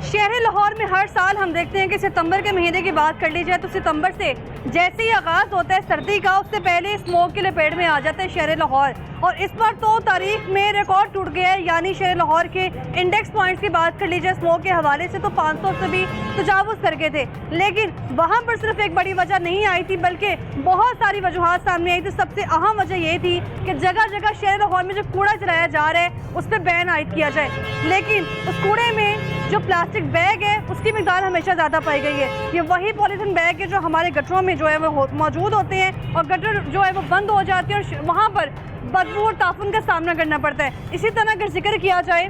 शहर लाहौर में हर साल हम देखते हैं कि सितंबर के महीने की बात कर ली जाए तो सितंबर से जैसे ही आगाज़ होता है सर्दी का, उससे पहले स्मोक की लपेट में आ जाता है शहर लाहौर। और इस बार तो तारीख में रिकॉर्ड टूट गया है, यानी शहर लाहौर के इंडेक्स पॉइंट्स की बात कर ली जाए स्मोक के हवाले से तो 500 से भी तजावुज़ कर गए थे। लेकिन वहाँ पर सिर्फ एक बड़ी वजह नहीं आई थी, बल्कि बहुत सारी वजूहात सामने आई थी। सबसे अहम वजह ये थी कि जगह जगह शहर लाहौर में जो कूड़ा जलाया जा रहा है उस पर बैन आयद किया जाए, लेकिन उस कूड़े में जो प्लास्टिक बैग है उसकी मिकदार हमेशा ज़्यादा पाई गई है। ये वही पॉलीथीन बैग है जो हमारे गटरों में जो है वो मौजूद होते हैं और गटर जो है वो बंद हो जाते हैं और वहाँ पर बदबू और ताफुन का सामना करना पड़ता है। इसी तरह अगर जिक्र किया जाए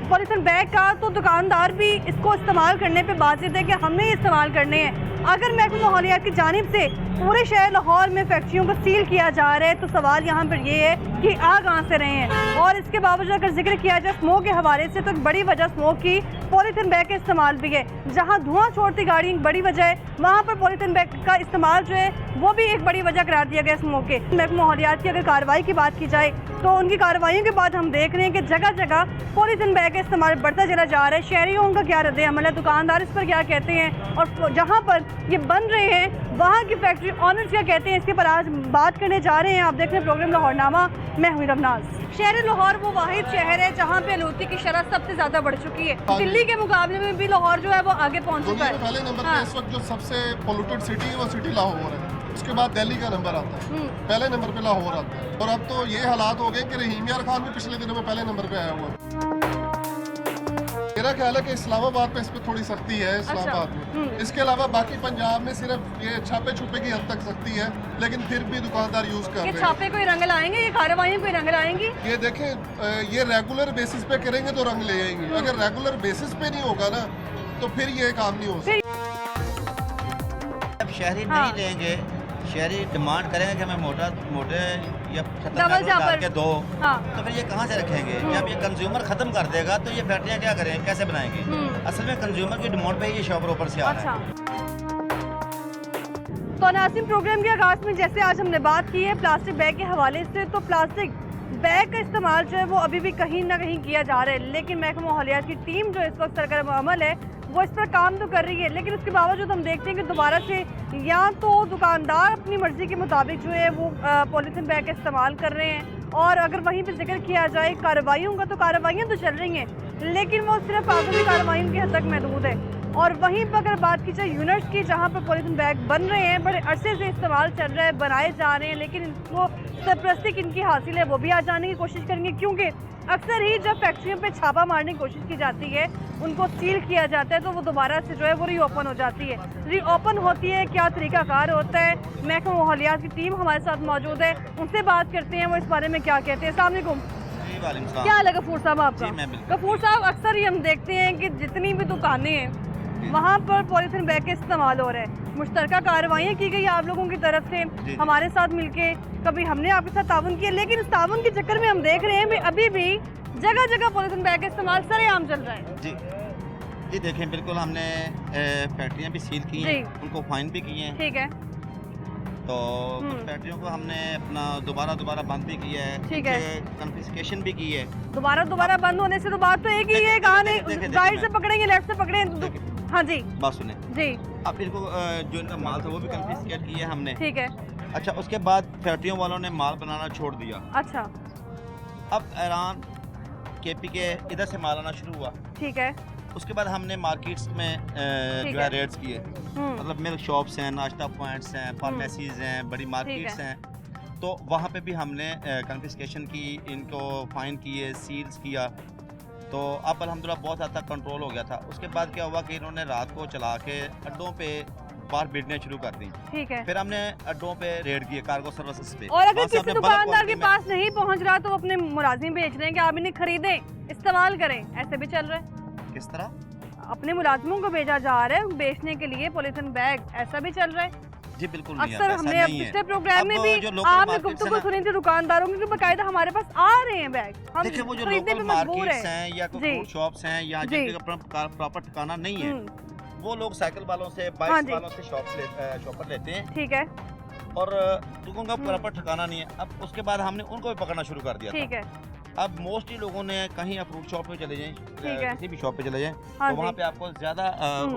पॉलीथीन बैग का, तो दुकानदार भी इसको इस्तेमाल करने पे बाज़िद है कि हमने इस्तेमाल करने हैं। अगर महकमा माहौलियात की जानिब से पूरे शहर लाहौर में फैक्ट्रियों को सील किया जा रहा है तो सवाल यहाँ पर ये है कि आ कहाँ से रहे हैं। और इसके बावजूद अगर जिक्र किया जाए स्मोक के हवाले से, तो एक बड़ी वजह स्मोक की पॉलीथीन बैग का इस्तेमाल भी है। जहाँ धुआं छोड़ती गाड़ी एक बड़ी वजह है, वहाँ पर पॉलीथीन बैग का इस्तेमाल जो है वो भी एक बड़ी वजह करार दिया गया स्मोक के। महकमा माहौलियात की अगर कार्रवाई की बात की जाए तो उनकी कार्रवाइयों के बाद हम देख रहे हैं कि जगह जगह पॉलीथीन बैग का इस्तेमाल बढ़ता चला जा रहा है। शहरियों का क्या रद्द अमल है, दुकानदार इस पर क्या कहते हैं, और जहाँ पर ये बन रहे हैं वहाँ की फैक्ट्री ऑनर्स क्या कहते हैं, इसके पर आज बात करने जा रहे हैं। आप देख रहे हैं प्रोग्राम लाहौरनामा, मैं हुई रमनाज। शहर लाहौर वो वाहिद शहर है जहाँ पे आलूदगी की शरह सबसे ज्यादा बढ़ चुकी है। दिल्ली के मुकाबले में भी लाहौर जो है वो आगे पहुँच चुका है। पहले नंबर पे इस वक्त जो सबसे पोल्यूटेड सिटी है वो सिटी लाहौर है, उसके बाद दिल्ली का नंबर आता है, पहले नंबर पे लाहौर आता है। और अब तो ये हालात हो गए कि रहीम यार खान भी पिछले दिनों में पहले नंबर पे आया हुआ है। मेरा ख्याल है कि इस्लामाबाद पे इस पे थोड़ी सख्ती है इस्लामाबाद में। इसके अलावा बाकी पंजाब में सिर्फ ये छापे छुपे की हद तक सख्ती है, लेकिन फिर भी दुकानदार यूज कर रहे हैं। छापे कोई रंग लाएंगे, ये कार्रवाई कोई रंग लाएंगी? ये देखें, ये रेगुलर बेसिस पे करेंगे तो रंग ले आएंगे। अगर रेगुलर बेसिस पे नहीं होगा ना तो फिर ये काम नहीं हो सकता। अब शहरी नहीं लेंगे, शहरी डिमांड करेंगे कि हमें मोटे या डबल चापर के दो, तो फिर ये कहाँ से रखेंगे? जब ये कंज्यूमर खत्म कर देगा तो ये फैक्ट्रियाँ क्या करेंगे, कैसे बनाएंगे? असल में कंज्यूमर की डिमांड पे ये शॉप ऊपर से आ रहा है। तो नाज़रीन, प्रोग्राम के आगाज़ में जैसे आज हमने बात की है प्लास्टिक बैग के हवाले से, तो प्लास्टिक बैग का इस्तेमाल जो है वो अभी भी कहीं ना कहीं किया जा रहा है। लेकिन महकमा माहौलियात की टीम जो इस वक्त सरगर्म अमल है वो इस पर काम तो कर रही है, लेकिन उसके बावजूद हम देखते हैं कि दोबारा से या तो दुकानदार अपनी मर्जी के मुताबिक जो है वो पॉलीथीन बैग का इस्तेमाल कर रहे हैं। और अगर वहीं पर जिक्र किया जाए कार्रवाइयों का, तो कार्रवाइयाँ तो चल रही हैं, लेकिन वो सिर्फ कागजी कार्रवाइयों की हद तक महदूद है। और वहीं पर अगर बात की जाए यूनिट्स की, जहाँ पर पॉलीथीन बैग बन रहे हैं, बड़े अरसे से इस्तेमाल चल रहा है, बनाए जा रहे हैं, लेकिन इनको सरपरस्ती किनकी हासिल है वो भी आ जाने की कोशिश करेंगे। क्योंकि अक्सर ही जब फैक्ट्रियों पे छापा मारने की कोशिश की जाती है, उनको सील किया जाता है, तो वो दोबारा से जो है वो रीओपन हो जाती है। रीओपन होती है, क्या तरीकाकार होता है, महकमा माहौलियात की टीम हमारे साथ मौजूद है, उनसे बात करते हैं वो इस बारे में क्या कहते हैं। अस्सलाम वालेकुम। क्या हाल है गफूर साहब आपका? गफूर साहब, अक्सर ही हम देखते हैं कि जितनी भी दुकानें हैं वहाँ पर पॉलीथीन बैग का इस्तेमाल हो रहा है। मुश्तरका कार्रवाइयाँ की गई आप लोगों की तरफ से, हमारे साथ मिलके, कभी हमने आपके साथ ताउन किया, लेकिन इस ताउन के चक्कर में हम देख रहे हैं कि अभी भी जगह जगह पॉलीथीन बैग का इस्तेमाल सरेआम चल रहा है। जी देखें, बिल्कुल हमने फैक्ट्रियाँ भी सील की हैं, उनको फाइन भी किए हैं। ठीक है। तो कुछ फैक्ट्रियों को हमने अपना दोबारा बंद भी किया है, ठीक है, कन्फिस्केशन भी की है। दोबारा बंद होने से तो बात तो एक ही है, कहा नहीं राइट से पकड़ेंगे लेफ्ट से पकड़ेंगे। हाँ जी, बात सुने जी। अब इनको जो इनका माल था वो भी कन्फिस्केट किया हमने, ठीक है। अच्छा, उसके बाद फैक्ट्रियों वालों ने माल बनाना छोड़ दिया। अच्छा, अब ईरान केपी के इधर से माल आना शुरू हुआ, ठीक है। उसके बाद हमने मार्केट्स में जो है रेड्स किए, मतलब मिल्क शॉप्स हैं, नाश्ता पॉइंट्स हैं, फार्मेसीज हैं, बड़ी मार्केट्स हैं, तो वहाँ पे भी हमने कन्फिस्केशन की, इनको फाइन किए, सील्स किया। तो अब अल्हम्दुलिल्लाह बहुत हद तक कंट्रोल हो गया था। उसके बाद क्या हुआ कि इन्होंने रात को चला के अड्डों पे बाहर बिकने शुरू कर दी, ठीक है। फिर हमने अड्डों पे रेड किए, कार्गो सर्विसेज पे। और अगर किसी दुकानदार के पास नहीं पहुँच रहा तो अपने मुलाजिम भेज रहे हैं कि आप इन्हें खरीदें, इस्तेमाल करें, ऐसे भी चल रहा है। किस तरह? अपने मुलाजिमों को भेजा जा रहा है बेचने के लिए पॉलीथीन बैग, ऐसा भी चल रहा है। जी बिल्कुल। अक्सर हमने पिछले प्रोग्राम में भी आपने गुफ्तगू सुनी थी दुकानदारों की, बकायदा हमारे पास आ रहे हैं बैग, हम खरीदने पे मजबूर हैं, या फूड शॉप्स हैं, या जिनके प्रॉपर ठिकाना नहीं है, वो लोग साइकिल वालों से, बाइक वालों से शॉपर लेते हैं, ठीक है। और लोगों का प्रॉपर ठिकाना नहीं है। अब उसके बाद हमने उनको भी पकड़ना शुरू कर दिया, ठीक है। अब मोस्टली लोगों ने कहीं आप फ्रूट शॉप पे चले जाएं, ठीक है। किसी भी शॉप पे चले जाएं, हाँ तो वहाँ जी। पे आपको ज़्यादा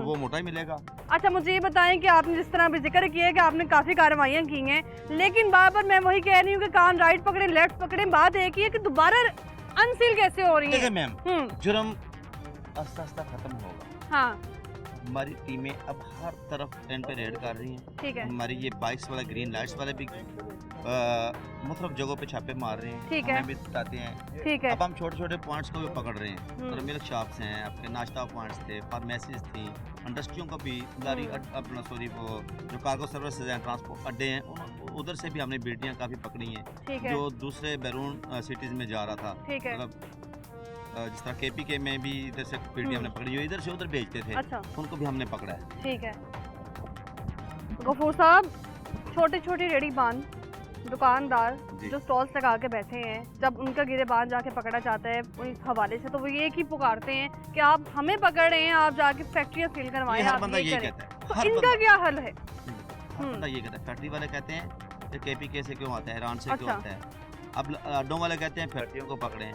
वो मोटा ही मिलेगा। अच्छा, मुझे ये बताएं कि आपने जिस तरह भी जिक्र किया है कि आपने काफ़ी कार्रवाइयाँ की हैं, लेकिन बार बार मैं वही कह रही हूँ कि कान राइट पकड़े लेफ्ट पकड़े, बात एक ही है कि दोबारा अनसील कैसे हो रही देखिए है? मैम, जुर्म आस्ता आस्ता खत्म होगा। हाँ, हमारी टीमें अब हर तरफ एंड पे रेड कर रही हैं। ठीक है। हमारी ये बाइक्स वाला, ग्रीन लाइट्स वाले भी मतलब जगहों पे छापे मार रहे हैं, ठीक है। हमें भी बताते हैं। ठीक है। अब हम छोटे छोटे पॉइंट्स को भी पकड़ रहे हैं, और मिल्क शॉप्स हैं, आपके नाश्ता पॉइंट्स थे, फार्मेसीज थी, इंडस्ट्रियों का भी लारी अपना सॉरी वो जो कार्गो सर्विसेज हैं, ट्रांसपोर्ट अड्डे हैं, उधर से भी हमने बेटियां काफ़ी पकड़ी हैं, ठीक है। जो दूसरे बैरून सिटीज़ में जा रहा था। ठीक है। मतलब जिस तरह KPK में भी इधर से बेटियां हमने पकड़ी, जो इधर से उधर भेजते थे, अच्छा। उनको भी हमने पकड़ा है। ठीक है। गफूर साहब, छोटे छोटे रेडी बान दुकानदार जी। जो स्टॉल्स लगा के बैठे हैं, जब उनका गिरेबान जाके पकड़ा जाता है इस हवाले से, तो वो ये एक ही पुकारते हैं कि आप हमें पकड़ रहे हैं, आप जाके फैक्ट्रियाँ सील करवाएं, ये हर आप बंदा ये यही करें। कहता है, तो हर इनका बंदा। क्या हल है? हर बंदा ये कहता है। फैक्ट्री वाले कहते हैं कि KPK से क्यों आता है, ईरान से क्यों अच्छा। आता है। अब अड्डों वाले कहते हैं फैक्ट्रियों को पकड़ें।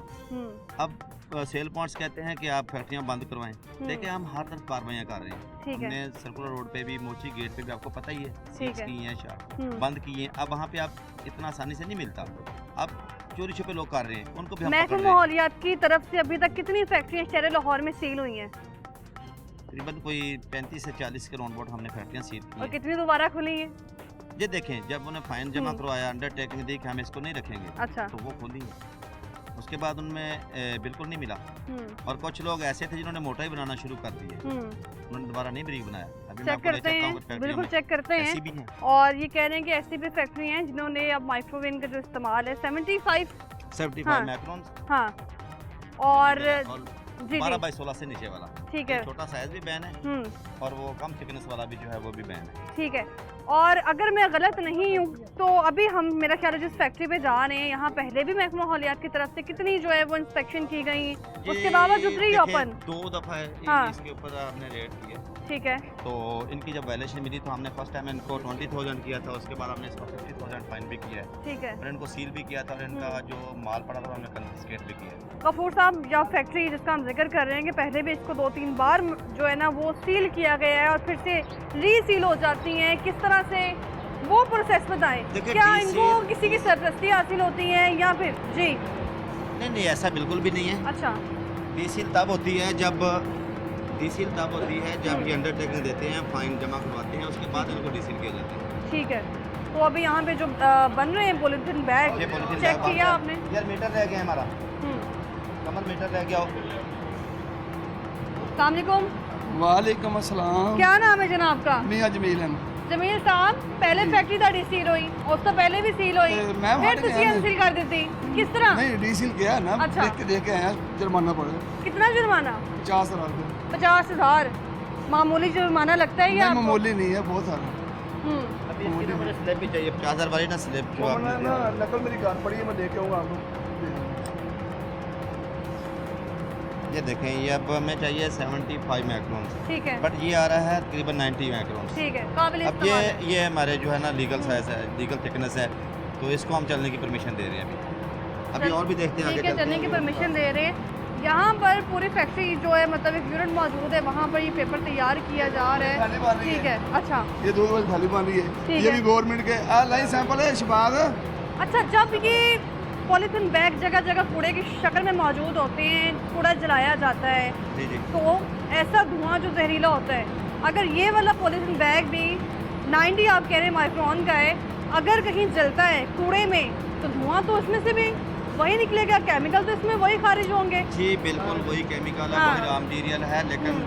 अब सेल पॉइंट्स कहते हैं कि आप फैक्ट्रियां बंद करवाएं। देखिए, हम हर तरफ कार्रवाइयां कर रहे हैं। ठीक है। हमने सर्कुलर रोड पे भी, मोची गेट पे भी, आपको पता ही है, ठीक सील्स है। की हैं, बंद की हैं। अब वहाँ पे आप इतना आसानी से नहीं मिलता। अब चोरी छुपे लोग कर रहे हैं, उनको भी हम पकड़ महकमा रहे हैं। माहौलियात की तरफ से अभी तक कितनी फैक्ट्रियाँ शहर लाहौर में सील हुई हैं तकरीबन कोई 35 से 40 के राउंड हमने फैक्ट्रियां सील की और हैं। कितनी दोबारा खुली हैं? ये देखें, जब उन्हें फाइन जमा करवाया, अंडरटेकिंग दी कि हम इसको नहीं रखेंगे, अच्छा। तो वो खोली। उसके बाद उनमें बिल्कुल नहीं मिला, और कुछ लोग ऐसे थे जिन्होंने मोटा ही बनाना शुरू कर दिया, उन्होंने दोबारा नहीं ब्रीक बनाया। अभी मैं चेक आपको ले करते चलता हैं, हूँ फैक्ट्रियों बिल्कुल में। चेक करते ऐसी हैं। भी हैं। और ये कह रहे हैं कि ऐसी भी फैक्ट्री हैं जिन्होंने अब माइक्रोवेव का जो इस्तेमाल है 75 75 मैक्रोन्स हाँ, और जी 12 जी बाई 16 से नीचे वाला। ठीक है। छोटा साइज भी बैन है, और वो कम थिकनेस वाला भी जो है वो भी बैन है। ठीक है। और अगर मैं गलत नहीं हूँ तो अभी हम, मेरा ख्याल है जिस फैक्ट्री पे जा रहे हैं, यहाँ पहले भी महकमा माहौलियात की तरफ से कितनी जो है वो इंस्पेक्शन की गई, उसके बावजूद री ओपन। 2 दफ़ा हाँ। इसके ऊपर हमने रेड किया। ठीक है। तो इनकी जब वैल्यूएशन मिली तो हमने फर्स्ट टाइम इनको 20,000 किया था, उसके बाद हमने इसको 50,000 फाइन भी किया है, ठीक है। और इनको सील भी किया था, और इनका जो माल पड़ा था हमने कन्फिस्केट भी किया है। गफूर साहब, या फैक्ट्री जिसका हम जिक्र कर रहे हैं कि पहले भी इसको 2-3 बार जो है ना वो सील किया गया है और फिर से रीसील हो जाती हैं, किस तरह से वो प्रोसेस बताएं? देखिए, क्या डीसील इनको किसी की सरपरस्ती हासिल होती है या फिर? जी नहीं, ऐसा बिल्कुल भी नहीं है। अच्छा। डीसील तब होती है जब ये अंडरटेकिंग देते हैं, फाइन जमा करवाते हैं, उसके बाद इनको डीसील किया जाता है। ठीक है। तो अभी यहाँ पे जो बन रहे हैं पॉलिथीन बैग, ये पॉलिथीन चेक बैग किया बनता आपने? है। यार मीटर रह गया है हमारा, कमर मीटर रह गया हो। अस्सलाम वालेकुम। वालेकुम अस्सलाम। क्या नाम है जनाब का? मियां जमील हैं। जमील साहब, पहले फैक्ट्री ਤੁਹਾਡੀ सील हुई, उस तो पहले भी सील हुई, ਤੇ ਮੈਂ फिर ਹਟ ਤੁਸੀਂ ਗਿਆ अनसील कर दी, किस तरह? नहीं डीसील किया है ना, अच्छा। देख के आए हैं, जुर्माना पड़े कितना जुर्माना? 50,000 रुपये। 50,000 मामूली जुर्माना लगता है या नहीं मामूली नहीं है, बहुत सारा। अभी इसके लिए मुझे स्लिप भी चाहिए, 50,000 वाली ना स्लिप जो आपने ना नकल मेरी कार पड़ी है, मैं लेके आऊँगा आपको। ये देखें, ये अब हमें चाहिए 75 मैक्रोन्स, ठीक है। बट ये आ रहा है तकरीबन 90 मैक्रोन्स। ठीक है, काबिल अब इस्तेमाल है। ये हमारे जो है ना लीगल साइज है, लीगल थिकनेस है, तो इसको हम चलने की परमिशन दे रहे हैं। अभी और भी देखते हैं आगे ठीक है, चलते चलने की हैं। परमिशन दे रहे हैं। यहाँ पर पूरी फैक्ट्री जो है, मतलब एक यूनिट मौजूद है, वहाँ पर ये पेपर तैयार किया जा रहा थाली बन है। रही ठीक है। अच्छा ये 2 बजे थाली बन रही है, ठीक ये है। भी गवर्नमेंट के लाइन सैंपल है शबाद। अच्छा, जब ये पॉलीथीन बैग जगह जगह कूड़े की शक्ल में मौजूद होते हैं, कूड़ा जलाया जाता है, जी जी, तो ऐसा धुआं जो जहरीला होता है, अगर ये वाला पॉलीथीन बैग भी 90 आप कह रहे हैं माइक्रोन का है, अगर कहीं जलता है कूड़े में, तो धुआं तो उसमें से भी वही निकलेगा, केमिकल तो इसमें वही खारिज होंगे। जी बिल्कुल वही केमिकल है, हाँ। वही रॉ मटीरियल है, लेकिन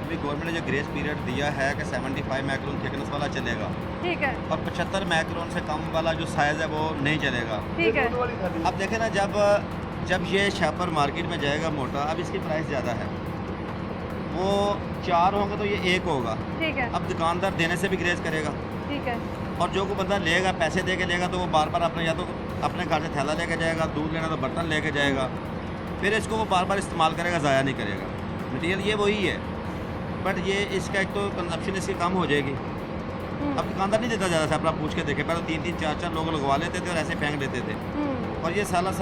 अभी गवर्नमेंट ने जो ग्रेस पीरियड दिया है कि 75 मैक्रोन थिकनेस वाला चलेगा, ठीक है। और 75 मैक्रोन से कम वाला जो साइज़ है वो नहीं चलेगा। ठीक है। अब देखें ना, जब ये शापर मार्केट में जाएगा मोटा, अब इसकी प्राइस ज़्यादा है, वो 4 होंगे तो ये 1 होगा। ठीक है। अब दुकानदार देने से भी ग्रेस करेगा, ठीक है। और जो को बंदा लेगा, पैसे दे के लेगा, तो वो बार बार अपने या तो अपने घर से थैला लेके जाएगा, दूध लेना तो बर्तन लेके जाएगा, फिर इसको वो बार बार इस्तेमाल करेगा, ज़ाया नहीं करेगा। मटीरियल ये वही है, बट ये इसका एक तो कंजप्शन इसकी कम हो जाएगी। अब दुकानदार नहीं देता ज़्यादा से, अपना पूछ के देखे, पहले 3-3 4-4 लोग लगवा लेते थे और ऐसे फेंक देते थे, और ये साल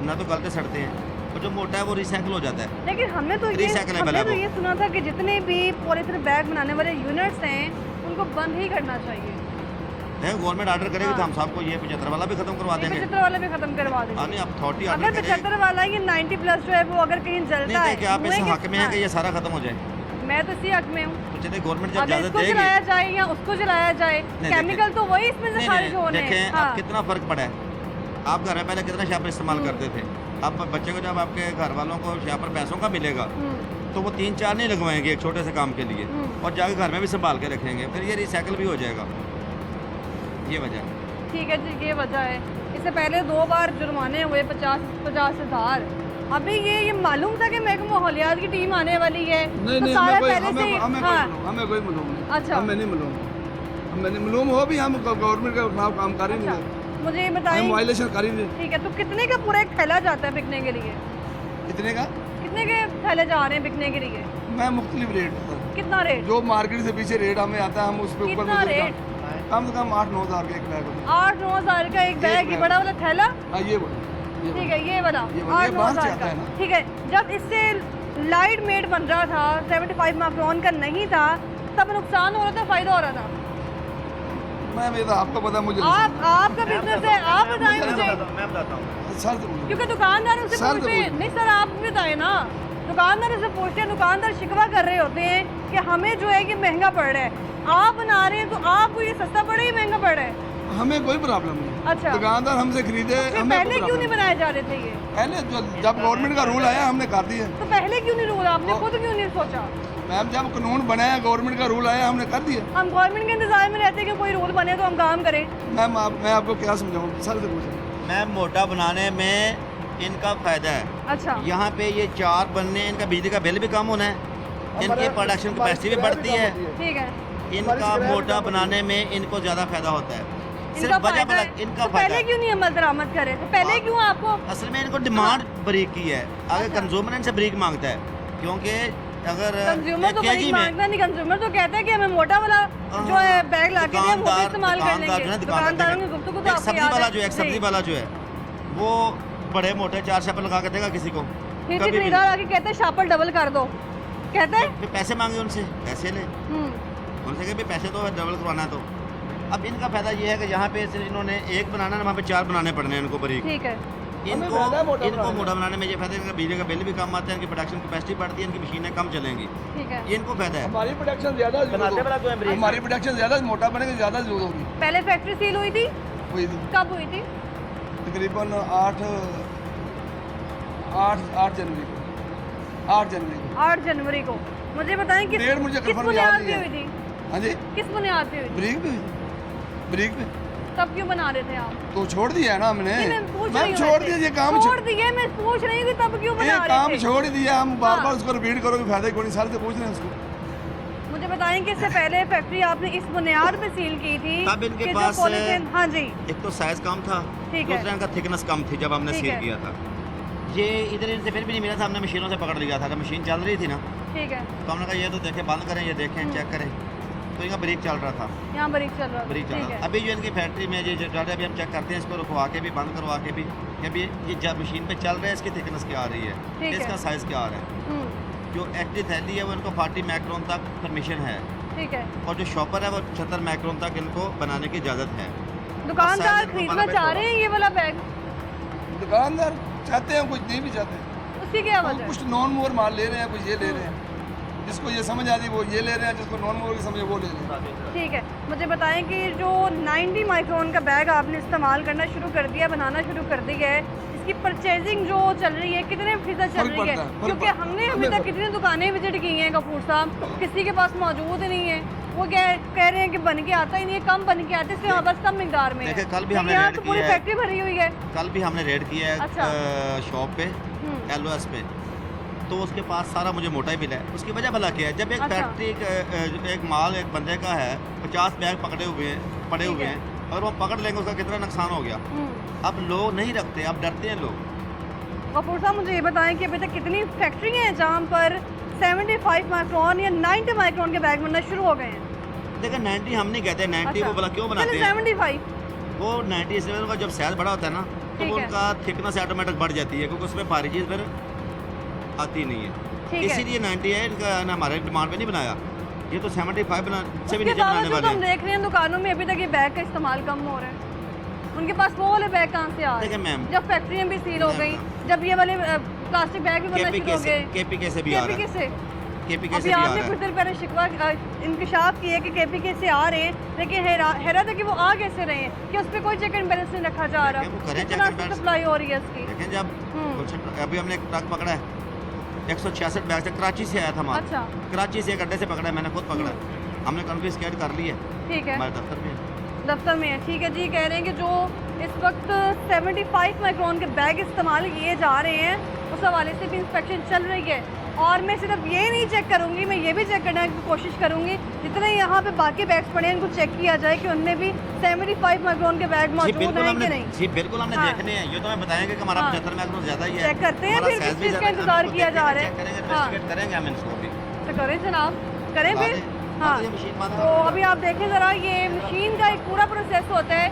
ना तो गलते सड़ते हैं, और जो मोटा है वो रिसाइकल हो जाता है। लेकिन हमने तो Recyclable है वो। ये सुना था कि जितने भी पॉलीथीन बैग बनाने वाले यूनिट्स हैं उनको बंद ही करना चाहिए। नहीं, गवर्नमेंट ऑर्डर करेगी तो हाँ। हम सबको ये 75 वाला भी खत्म करवा देंगे। 75 वाला भी खत्म करवा हाँ देंगे। नहीं, अब अथॉरिटी अगर ऑर्डर करेगी। 75 वाला ये 90 प्लस जो है वो अगर कहीं नहीं जलता है देखिए, आप इस धुएं के- हक में है कि हाँ, ये सारा खत्म हो जाए, मैं तो इसी हक में हूँ। तो चलिए गवर्नमेंट जब अगर इजाजत इसको देगी। जलाया जाए या उसको जलाया जाए, नहीं, केमिकल तो वही इसमें से नहीं, खारिज नहीं, होने हैं। देखें हाँ। अब कितना फ़र्क पड़ा है। आप घर में पहले कितना शापर इस्तेमाल करते थे, अब बच्चे को जब आपके घर वालों को शापर पैसों का मिलेगा हम्म, तो वो 3-4 नहीं लगवाएंगे एक छोटे से काम के लिए, और जाके घर में भी संभाल के रखेंगे, फिर ये रिसाइकल भी हो जाएगा। ये वजह है। ठीक है जी, ये वजह है। इससे पहले 2 बार जुर्माने हुए 50 हज़ार। अभी ये मालूम था कि महकमा माहौलियात की टीम आने वाली है, नहीं तो नहीं, सारा हमें कोई पहले से हमें हाँ, हमें कोई मालूम नहीं। अच्छा। हमें नहीं मालूम, हमें नहीं मालूम हो भी, हम गवर्नमेंट के खिलाफ काम कर ही अच्छा, नहीं, मुझे ये हम बताएं। वायलेशन कर ही नहीं। ठीक है, तो कितने का पूरा एक थैला जाता है बिकने के लिए? कितने का? कितने के थैले जा रहे हैं बिकने के लिए? मैं मुख्तलिफ रेट है। कितना रेट? जो मार्केट से पीछे रेट हमें आता है, हम उस पे ऊपर कितना रेट? कम से कम 8-9 हज़ार का एक बैग होता 8-9 हज़ार का एक बैग, ये बैग। बड़ा वाला थैला? है। हाँ, ये बोलो, ये ठीक बोलो। है, ये वाला ये 8-9 बाहर से हज़ार आता का। है ना। ठीक है, जब इससे लाइट मेड बन रहा था, 75 माइक्रोन का नहीं था, तब नुकसान हो रहा था, फायदा हो रहा था? मैं तो आपको पता, मुझे नहीं आपका बिजनेस है, आप बताएं मुझे, मैं बताता हूँ। समझ। सर से बोलो। क्योंकि दुकानदारों से सर पूछते हैं। तो नहीं सर, आप भी बताएं ना। दुकानदारों से पूछते हैं, दुकानदार शिकवा कर रहे होते हैं कि हमें जो है कि महंगा पड़ रहा है। आप बना रहे हैं तो आपको ये सस्ता पड़े ही महंगा पड़ रहा है? हमें कोई प्रॉब्लम नहीं। अच्छा। दुकानदार हमसे खरीदे, फिर हमें पहले कोई क्यों नहीं problem बनाए जा रहे थे ये? पहले जब गवर्नमेंट का रूल आया हमने कर दिया। तो पहले क्यों नहीं रूल? आपने खुद क्यों नहीं सोचा? मैम, जब कानून बनाया, गवर्नमेंट का रूल आया, हमने कर दिया। हम गवर्नमेंट के इंतजार में रहते हैं कि कोई रूल बने तो हम काम करें। मैम, मैं आपको क्या समझाऊँ? सर से पूछें। मैम, मोटा बनाने में इनका फ़ायदा है। अच्छा, यहाँ पे ये 4 बनने, इनका बिजली का बिल भी कम होना है, इनकी प्रोडक्शन कैपेसिटी भी बढ़ती है, ठीक है, इनका मोटा बनाने में इनको ज़्यादा फायदा होता है। इनका सिर्फ वजह फायदा है। इनका तो फायदा पहले है। क्यों नहीं अमल दरामद करे? तो पहले क्यों आपको? असल में इनको डिमांड ब्रेक की है, अगर अच्छा। कंज्यूमर इनसे ब्रेक मांगता है, क्योंकि अगर कंज्यूमर तो एक बड़ी केजी में मांगता नहीं। कंज्यूमर तो कहता है कि हमें मोटा वाला जो है बैग ला के दिया, वो भी इस्तेमाल कर लेंगे। दुकानदारों की गुफ्तगू तो एक आपको सब्जी याद वाला है। जो है, एक सब्जी जी। वाला जो है वो बड़े मोटे 4 शापर लगा के देगा किसी को, फिर कभी भी खरीदार आके कहते हैं शापर डबल कर दो, कहते हैं। नहीं। फिर पैसे मांगे उनसे, पैसे ले, हम्म, उनसे कहे भी पैसे तो डबल करवाना है। तो अब इनका फायदा ये है कि यहाँ पे सिर्फ इन्होंने एक बनाना है, वहाँ पे 4 बनाने पड़ने हैं इनको बरीक। ठीक है, इनको फायदा है मोटा इनको बनाने मोटा बनाने में ये फायदा है, इनका बिजली का बिल भी कम आता है, इनकी प्रोडक्शन कैपेसिटी बढ़ती है, इनकी मशीनें कम चलेंगी, ठीक है। ये इनको फायदा है। हमारी प्रोडक्शन ज्यादा हमारी प्रोडक्शन ज्यादा मोटा बनेगा, ज्यादा यूज होगी। पहले फैक्ट्री सील हुई थी, वही कब हुई थी? तकरीबन 8 जनवरी को 8 जनवरी को 8 जनवरी को। मुझे बताएं किस डेट मुझे किस confirm बुनियाद याद पे नहीं हुई है। थी? हाँ जी, किस बुनियाद पे हुई थी? ब्रेक पे, ब्रेक पे तब क्यों बना रहे थे आप? तो छोड़ दिया है ना हमने। नहीं, मैं पूछ रही मैम, हूँ छोड़ वैसे। दिया ये काम, छोड़ दिए, मैं पूछ रही हूँ कि तब क्यों ये बना काम रहे थे? छोड़ ही दिया। हम बार हाँ। बार उसको रिपीट करोगे, फायदा कोई नहीं। साल से पूछ रहे हैं उसको। मुझे बताएं कि इससे पहले फैक्ट्री आपने इस बुनियाद पे सील की थी तब इनके कि जो पास पॉलीथीन- हाँ जी, एक तो साइज कम था, ठीक है। दूसरा इनका थिकनेस कम थी जब हमने ठीक सील है। किया था। ये इधर इनसे फिर भी नहीं मिला था, हमने मशीनों से पकड़ लिया था। जब मशीन चल रही थी ना, ठीक है। तो हमने कहा ये तो देखें, बंद करें, ये देखें, चेक करें, तो इनका ब्रेक चल रहा था, यहाँ ब्रेक चल रहा था, ब्रेक चल ठीक रहा था। है। अभी जो इनकी फैक्ट्री में ये जो अभी हम चेक करते हैं, इसको रुकवा के भी, बंद करवा के भी, कि अभी ये जब मशीन पे चल रहा है, इसकी थिकनेस क्या आ रही है, ठीक है। इसका साइज़ क्या आ रहा है। हम्म, जो एक्चुअली थैली है वो इनको 40 माइक्रोन तक परमिशन है, ठीक है। और जो शॉपर है वो 76 माइक्रोन तक इनको बनाने की इजाज़त है। दुकानदार साइज इनको खरीदना बना चाह के रहे हैं ये वाला बैग, दुकानदार चाहते हैं, कुछ नहीं भी चाहते हैं। उसकी क्या वजह? कुछ नॉन मोर माल ले रहे हैं, कुछ ये ले रहे हैं। जिसको ये समझ आती है वो ये ले रहे हैं, जिसको नॉन मोर की समझ वो ले रहे हैं। ठीक है, मुझे बताएं कि जो 90 माइक्रोन का बैग आपने इस्तेमाल करना शुरू कर दिया, बनाना शुरू कर दी है, इसकी परचेजिंग जो चल रही है कितने फीसद चल फर्क रही है? पड़ता है, फर्क क्योंकि पड़ता है। हमने अभी तक कितनी दुकानें विजिट की हैं कपूर साहब, किसी के पास मौजूद ही नहीं है। वो कह रहे हैं कि बन के आता ही नहीं है, कम बन के आता है, इसलिए हमारे पास कम मिकदार में है। देखिए, कल भी लेकिन हमने यहाँ रेड तो पूरी किया है। फैक्ट्री भरी हुई है। कल भी हमने रेड किया है अच्छा। शॉप पे, हम्म, LOS पे, तो उसके पास सारा मुझे मोटा ही मिला है। उसकी वजह भला क्या है, जब एक अच्छा। फैक्ट्री एक माल एक बंदे का है, 50 बैग पकड़े हुए हैं, पड़े ठीक हुए है। हैं, अगर वो पकड़ लेंगे उसका कितना नुकसान हो गया। हम्म। अब लोग नहीं रखते, अब डरते हैं लोग। गफूर साहब, मुझे ये बताएं कि अभी तक कितनी फैक्ट्री हैं जहाँ पर 75 माइक्रोन या 90 माइक्रोन के बैग बनना शुरू हो गए हैं? देखिए 90 हम नहीं कहते, 90 अच्छा। वो भला क्यों बनाते चलिए हैं, 75। वो 90 इसलिए उनका जब साइज बड़ा होता है ना, तो वो ठीक है। उनका थिकनेस ऑटोमेटिक बढ़ जाती है, क्योंकि उसमें भारी चीज़ फिर आती नहीं है। ठीक है। इसीलिए 98 का ना हमारे डिमांड पे नहीं बनाया, ये तो 75 से भी उसके नीचे बनाने बावजूद वाले हम हैं। देख रहे हैं दुकानों में अभी तक ये बैग का इस्तेमाल कम हो रहा है। उनके पास वो वाले बैग कहाँ से आ रहे देखिए मैम, हैं? जब फैक्ट्रियाँ भी सील हो मैम, गई, जब ये वाले प्लास्टिक बैग भी बनना शुरू हो गए, केपीके से भी आ केपीके रहा से है, केपीके से अभी भी आ आपने रहा कुछ है। देर पहले शिकवा इंकशाफ किया कि केपीके से आ रहे हैं, लेकिन हैरत है कि वो आ कैसे रहे हैं कि उस पर कोई चेक एंड बैलेंस नहीं रखा जा रहा। देखिए, वो करें कितना check and balance। सप्लाई हो रही है इसकी। देखें जब हम्म। कुछ अभी हमने एक ट्रक पकड़ा है, 166 बैग से कराची से आया था माल। अच्छा, कराची से एक अड्डे से पकड़ा है, मैंने खुद पकड़ा है, हमने कन्फिस्केट कर ली है, ठीक है, हमारे दफ्तर में है। दफ्तर में है। ठीक है जी, कह रहे हैं कि जो इस वक्त 75 माइक्रोन के बैग इस्तेमाल किए जा रहे हैं, उस हवाले से भी इंस्पेक्शन चल रही है। और मैं सिर्फ ये नहीं चेक करूँगी, मैं ये भी चेक करने की कोशिश करूँगी जितने यहाँ पे बाकी बैग्स पड़े हैं उनको चेक किया जाए कि उनमें भी 75 माइक्रोन के बैग जी मौजूद बिल्कुल हैं कि हमने नहीं। जी बिल्कुल हमने हाँ। देखने हैं, ये तो मैं बताएंगे कि हमारा हाँ। 75 माइक्रोन ज़्यादा ही है। चेक करते हैं, हमारा फिर size किस भी चीज़ का ज़्यादा है, इंतजार हम किया उसको जा देखेंगे, रहा है। चेक करेंगे, हाँ। इन्वेस्टिगेट करेंगे हम इसको भी। तो करें जनाब, करें ला फिर। दें। हाँ, ये मशीन बंद तो कर। अभी आप देखें ज़रा, ये मशीन का एक पूरा प्रोसेस होता है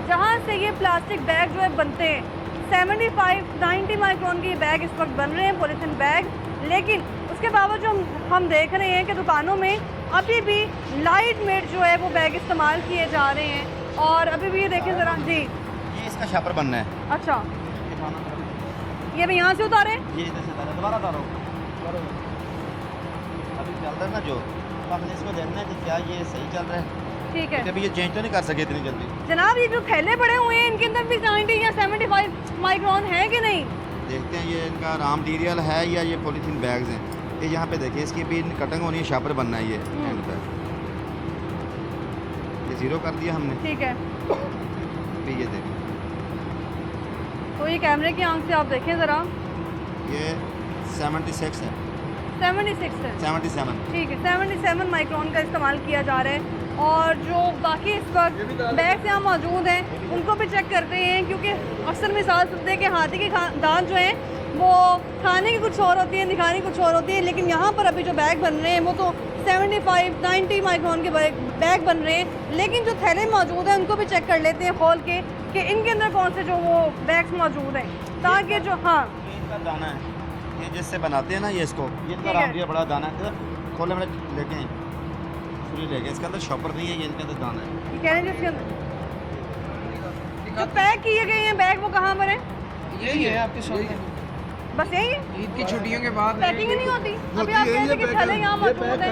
जहाँ से ये प्लास्टिक बैग जो है बनते हैं। 75-90 माइक्रोन के बैग इस वक्त बन रहे हैं, पॉलीथीन बैग। लेकिन उसके बावजूद हम देख रहे हैं कि दुकानों में अभी भी लाइट वेट जो है वो बैग इस्तेमाल किए जा रहे हैं। और अभी भी ये देखें ज़रा जी। ये इसका शापर बनना है। अच्छा, ये भी यहाँ से उतारे। ये इधर से उतारो, दोबारा उतारो। अभी चल रहा है ना जो, तो हमने इसको देखना है कि क्या ये सही चल रहा है। ठीक है अभी ये चेंज तो नहीं कर सके इतनी जल्दी। जनाब, ये जो थैले पड़े हुए हैं इनके अंदर भी 90 या 75 माइक्रोन है कि नहीं? देखते हैं ये इनका रॉ मटीरियल है या ये पॉलीथीन बैग्स हैं। ये यहाँ पे देखिए, इसकी भी कटिंग होनी है, शापर बनना है ये एंड पे। ये ज़ीरो कर दिया हमने, ठीक है, अभी ये देखें, तो ये कैमरे की आंख से आप देखें ज़रा। ये 76 है, 76 है। 77। ठीक है, 77 माइक्रोन का इस्तेमाल किया जा रहा है। और जो बाकी इस वक्त बैग यहाँ मौजूद हैं उनको भी चेक करते हैं, क्योंकि अक्सर मिसाल सुनते हैं कि हाथी के दांत जो हैं वो खाने की कुछ और होती है, दिखाने की कुछ और होती है। लेकिन यहाँ पर अभी जो बैग बन रहे हैं वो तो 75-90 माइक्रोन के बैग बन रहे हैं। लेकिन जो थैले मौजूद हैं उनको भी चेक कर लेते हैं खोल के कि इनके अंदर कौन से जो वो बैग्स मौजूद हैं, ताकि जो हाँ ये इनका दाना है, ये जिससे बनाते हैं ना ये इसको, ये इनका ठीक है। रॉ मटीरियल बड़ा दाना है। खोले मैंने लेके आए, पूरी लेके, इसके अंदर शॉपर नहीं है, ये इनके अंदर दाना है। ये कह रहे हैं जिसके अंदर जो पैक किए गए हैं बैग वो कहाँ पर है? यही है आपके सामने। बस यही है, ईद की छुट्टियों के बाद पैकिंग ही नहीं होती। अभी आप कहते हैं कि थैले यहाँ मौजूद हैं,